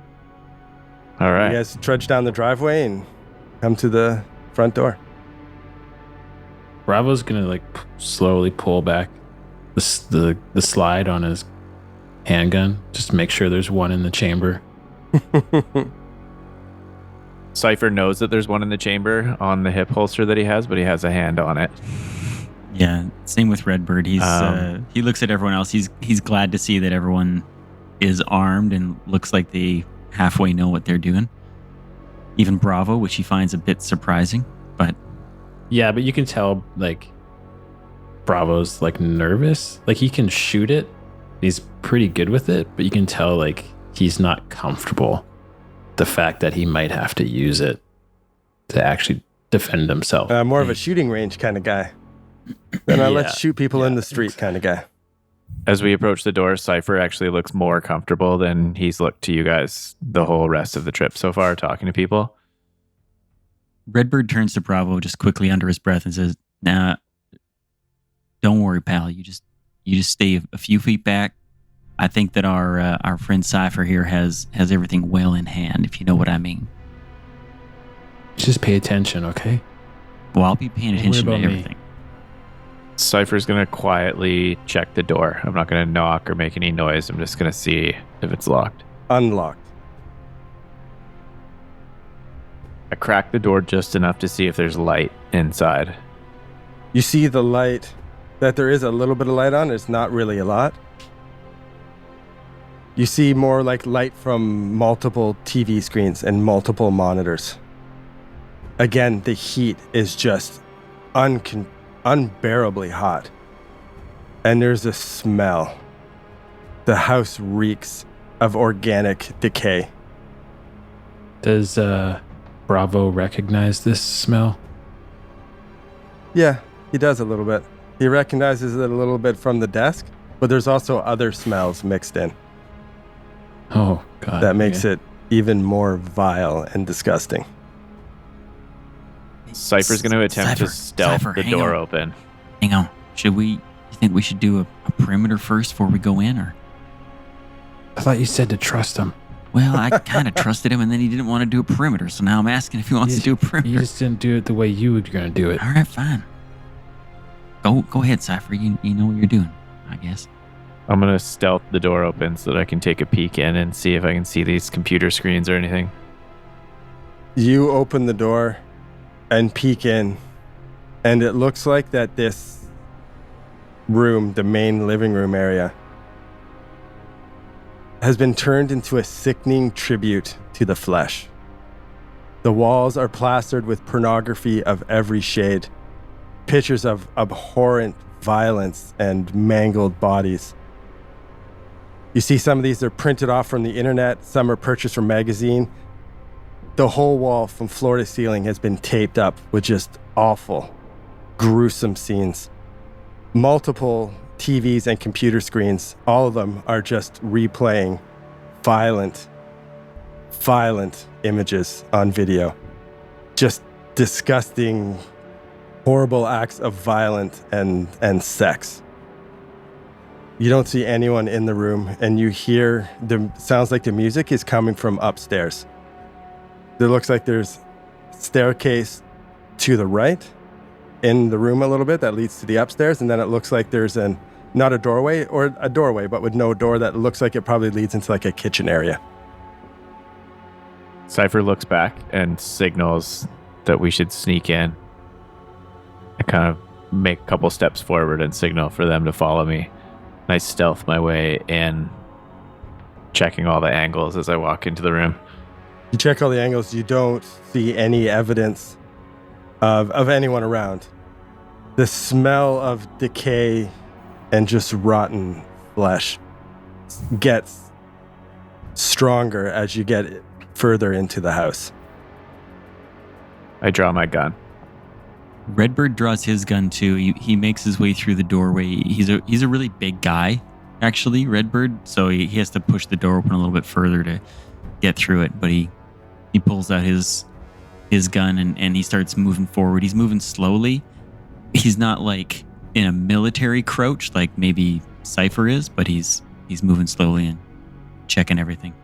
All right. You guys trudge down the driveway and come to the front door. Bravo's gonna like slowly pull back the slide on his handgun, just to make sure there's one in the chamber. Cypher knows that there's one in the chamber on the hip holster that he has, but he has a hand on it. Yeah, same with Redbird. He looks at everyone else. He's glad to see that everyone is armed and looks like they halfway know what they're doing. Even Bravo, which he finds a bit surprising, but Yeah, but you can tell like Bravo's like nervous. Like he can shoot it. He's pretty good with it, but you can tell like he's not comfortable. The fact that he might have to use it to actually defend himself. More of a shooting range kind of guy. Then let's shoot people in the street kind of guy. As we approach the door, Cypher actually looks more comfortable than he's looked to you guys the whole rest of the trip so far, talking to people. Redbird turns to Bravo just quickly under his breath and says, "Nah, don't worry, pal. You just stay a few feet back. I think that our friend Cypher here has everything well in hand, if you know what I mean." Just pay attention, okay? Well, I'll be paying attention to everything. Cypher's going to quietly check the door. I'm not going to knock or make any noise. I'm just going to see if it's locked. Unlocked. I crack the door just enough to see if there's light inside. You see the light, that there is a little bit of light on. It's not really a lot. You see more like light from multiple TV screens and multiple monitors. Again, the heat is just unbearably hot. And there's a smell. The house reeks of organic decay. Does Bravo recognize this smell? Yeah, he does a little bit. He recognizes it a little bit from the desk, but there's also other smells mixed in. Oh, God. That makes it even more vile and disgusting. Cypher's going to attempt to stealth Cypher, the hang door on. open. Hang on. You think we should do a perimeter first before we go in, or? I thought you said to trust him. Well, I kind of trusted him, and then he didn't want to do a perimeter, so now I'm asking if he wants to do a perimeter. You just didn't do it the way you were going to do it. All right, fine. Go ahead, Cypher. You know what you're doing, I guess. I'm going to stealth the door open so that I can take a peek in and see if I can see these computer screens or anything. You open the door and peek in, and it looks like that this room, the main living room area, has been turned into a sickening tribute to the flesh. The walls are plastered with pornography of every shade, pictures of abhorrent violence and mangled bodies. You see some of these are printed off from the internet, some are purchased from magazine. The whole wall from floor to ceiling has been taped up with just awful, gruesome scenes. Multiple TVs and computer screens, all of them are just replaying violent images on video. Just disgusting, horrible acts of violence and sex. You don't see anyone in the room, and you hear sounds like the music is coming from upstairs. There looks like there's a staircase to the right in the room a little bit that leads to the upstairs, and then it looks like there's not a doorway, or a doorway, but with no door that looks like it probably leads into like a kitchen area. Cypher looks back and signals that we should sneak in. I kind of make a couple steps forward and signal for them to follow me. I stealth my way in, checking all the angles as I walk into the room. You check all the angles, you don't see any evidence of anyone around. The smell of decay and just rotten flesh gets stronger as you get further into the house. I draw my gun. Redbird draws his gun too. He makes his way through the doorway. He's a really big guy, actually, Redbird. So he has to push the door open a little bit further to get through it. But he pulls out his gun and he starts moving forward. He's moving slowly. He's not like in a military crouch like maybe Cypher is, but he's moving slowly and checking everything.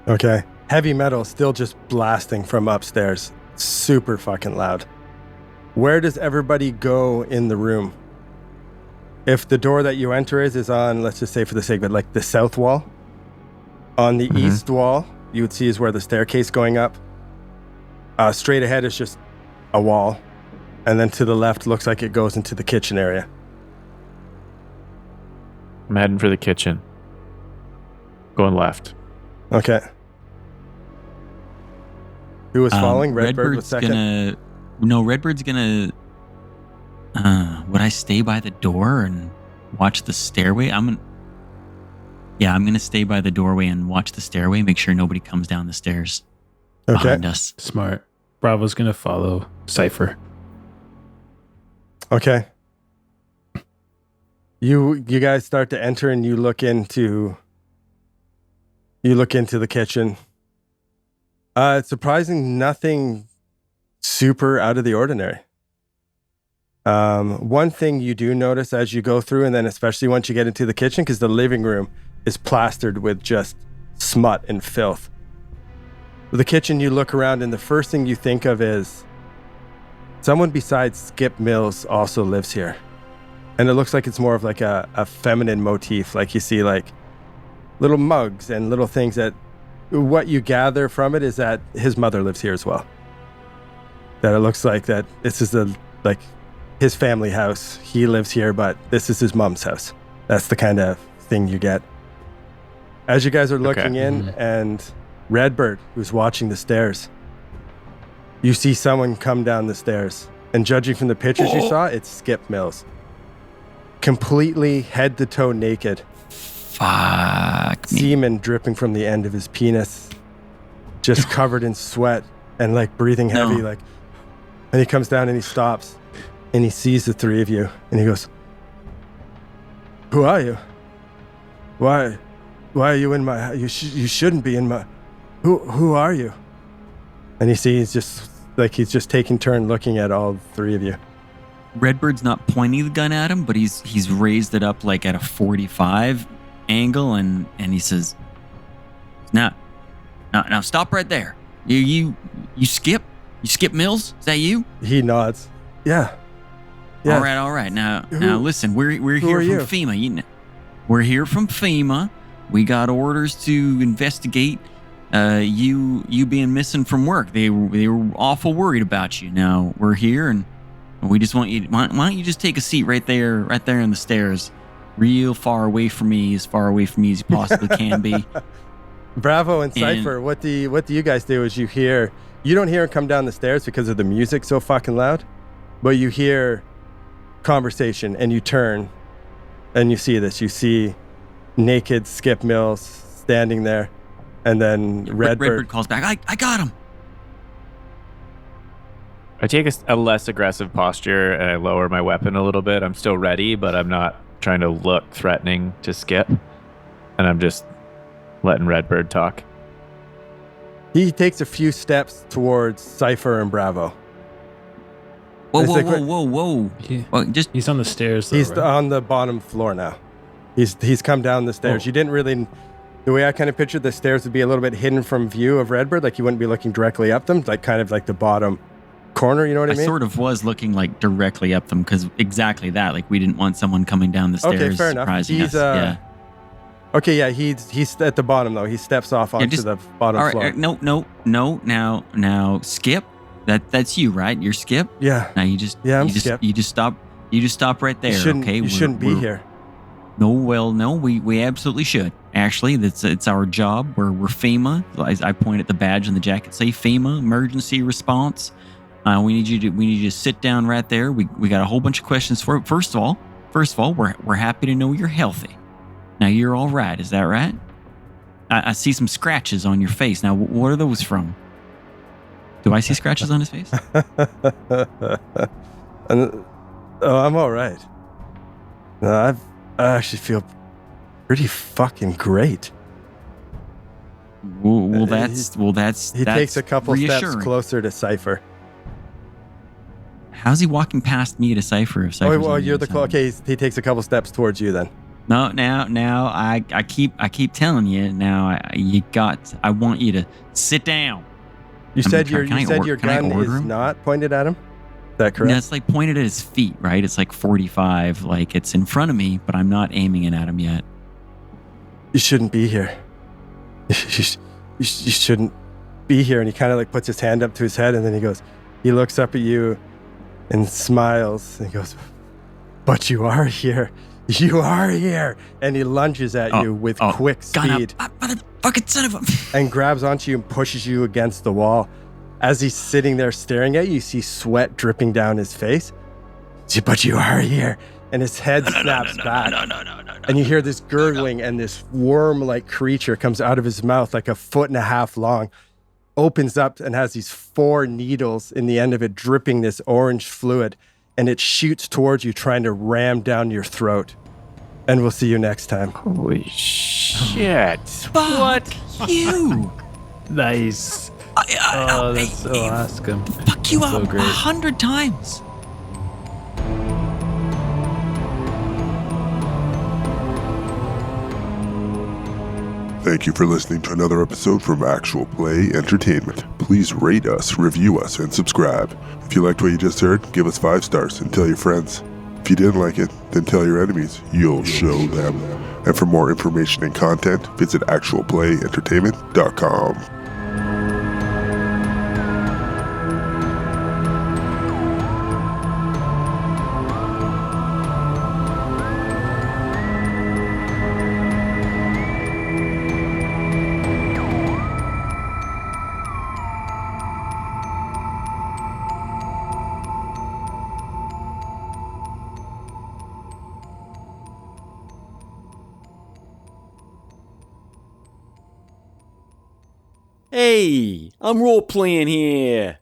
Okay. Heavy metal still just blasting from upstairs. Super fucking loud. Where does everybody go in the room? If the door that you enter is on, let's just say for the sake of it, like the south wall, on the east wall, you would see is where the staircase going up. Straight ahead is just a wall. And then to the left looks like it goes into the kitchen area. I'm heading for the kitchen. Going left. Okay. Who was following? Redbird was second? Redbird's gonna... would I stay by the door and watch the stairway? I'm gonna stay by the doorway and watch the stairway, make sure nobody comes down the stairs behind us. Smart. Bravo's going to follow Cypher. Okay. You guys start to enter and you look into the kitchen. It's surprising, nothing super out of the ordinary. One thing you do notice as you go through, and then especially once you get into the kitchen, because the living room is plastered with just smut and filth. The kitchen, you look around and the first thing you think of is someone besides Skip Mills also lives here. And it looks like it's more of like a feminine motif. Like you see like little mugs and little things that what you gather from it is that his mother lives here as well. That it looks like that this is like his family house. He lives here, but this is his mom's house. That's the kind of thing you get. As you guys are looking in, and Redbird, who's watching the stairs, you see someone come down the stairs. And judging from the pictures you saw, it's Skip Mills. Completely head to toe naked. Fuck me. Semen dripping from the end of his penis. Just covered in sweat and like breathing heavy. Like, and he comes down and he stops and he sees the three of you and he goes, "Who are you? Why are you in my, you shouldn't be in my, who are you?" And you see he's just taking turn looking at all three of you. Redbird's not pointing the gun at him, but he's raised it up like at a 45 angle and he says, now stop right there. You Skip Mills? Is that you?" He nods. Yeah. All right. Now listen, we're here from FEMA. We're here from FEMA. We got orders to investigate you being missing from work. They were awful worried about you. Now we're here and we just want you. Why don't you just take a seat right there on the stairs, real far away from me, as far away from me as you possibly can be. Bravo and Cypher, what do you guys do? Is you don't hear him come down the stairs because of the music so fucking loud, but you hear conversation and you turn and you see this. You see naked Skip Mills standing there, and then Redbird calls back, I got him. I take a less aggressive posture and I lower my weapon a little bit. I'm still ready, but I'm not trying to look threatening to Skip. And I'm just letting Redbird talk. He takes a few steps towards Cypher and Bravo. Whoa. Well, He's on the stairs, though, He's right? on the bottom floor now. He's come down the stairs. Oh. You didn't really... The way I kind of pictured the stairs would be a little bit hidden from view of Redbird, like you wouldn't be looking directly up them, like kind of like the bottom corner, you know what I mean? I sort of was looking like directly up them because exactly that. Like we didn't want someone coming down the stairs. Okay, fair enough. Surprising He's us. Yeah. Okay, yeah, he's at the bottom though. He steps off onto the bottom All floor. right, no. Now, Skip. That's you, right? You're Skip. Yeah. Now you just Skip. You just stop right there. Okay. You shouldn't be here. No, we absolutely should. Actually, it's our job. We're FEMA. I point at the badge on the jacket. Say FEMA, emergency response. We need you to sit down right there. We got a whole bunch of questions for it. First of all, we're happy to know you're healthy. Now you're all right. Is that right? I see some scratches on your face. Now, what are those from? Do I see scratches on his face? I'm all right. I actually feel pretty fucking great. Well, that's He takes a couple steps reassuring. closer to Cypher. How's he walking past me to Cypher? If Cypher's on You're other the side? okay. He takes a couple steps towards you then. No, now I keep telling you. Now I want you to sit down. You said your can I gun order is him? not pointed at him. Is that correct? No, it's like pointed at his feet, right? It's like 45, like it's in front of me, but I'm not aiming it at him yet. You shouldn't be here. You shouldn't be here. And he kind of like puts his hand up to his head, and then he looks up at you and smiles, and he goes, "But you are here. You are here." And he lunges at you with quick speed Fucking son of a... and grabs onto you and pushes you against the wall. As he's sitting there staring at you, you see sweat dripping down his face. "But you are here." And his head snaps back. And you hear this gurgling, and this worm-like creature comes out of his mouth like 1.5 feet long, opens up and has these 4 needles in the end of it dripping this orange fluid, and it shoots towards you trying to ram down your throat. And we'll see you next time. Holy shit. What? You! Nice. Oh, that's so awesome. Fuck you That's up so great. 100 times. Thank you for listening to another episode from Actual Play Entertainment. Please rate us, review us, and subscribe. If you liked what you just heard, give us 5 stars and tell your friends. If you didn't like it, then tell your enemies. You'll show them. And for more information and content, visit actualplayentertainment.com. Hey, I'm role playing here.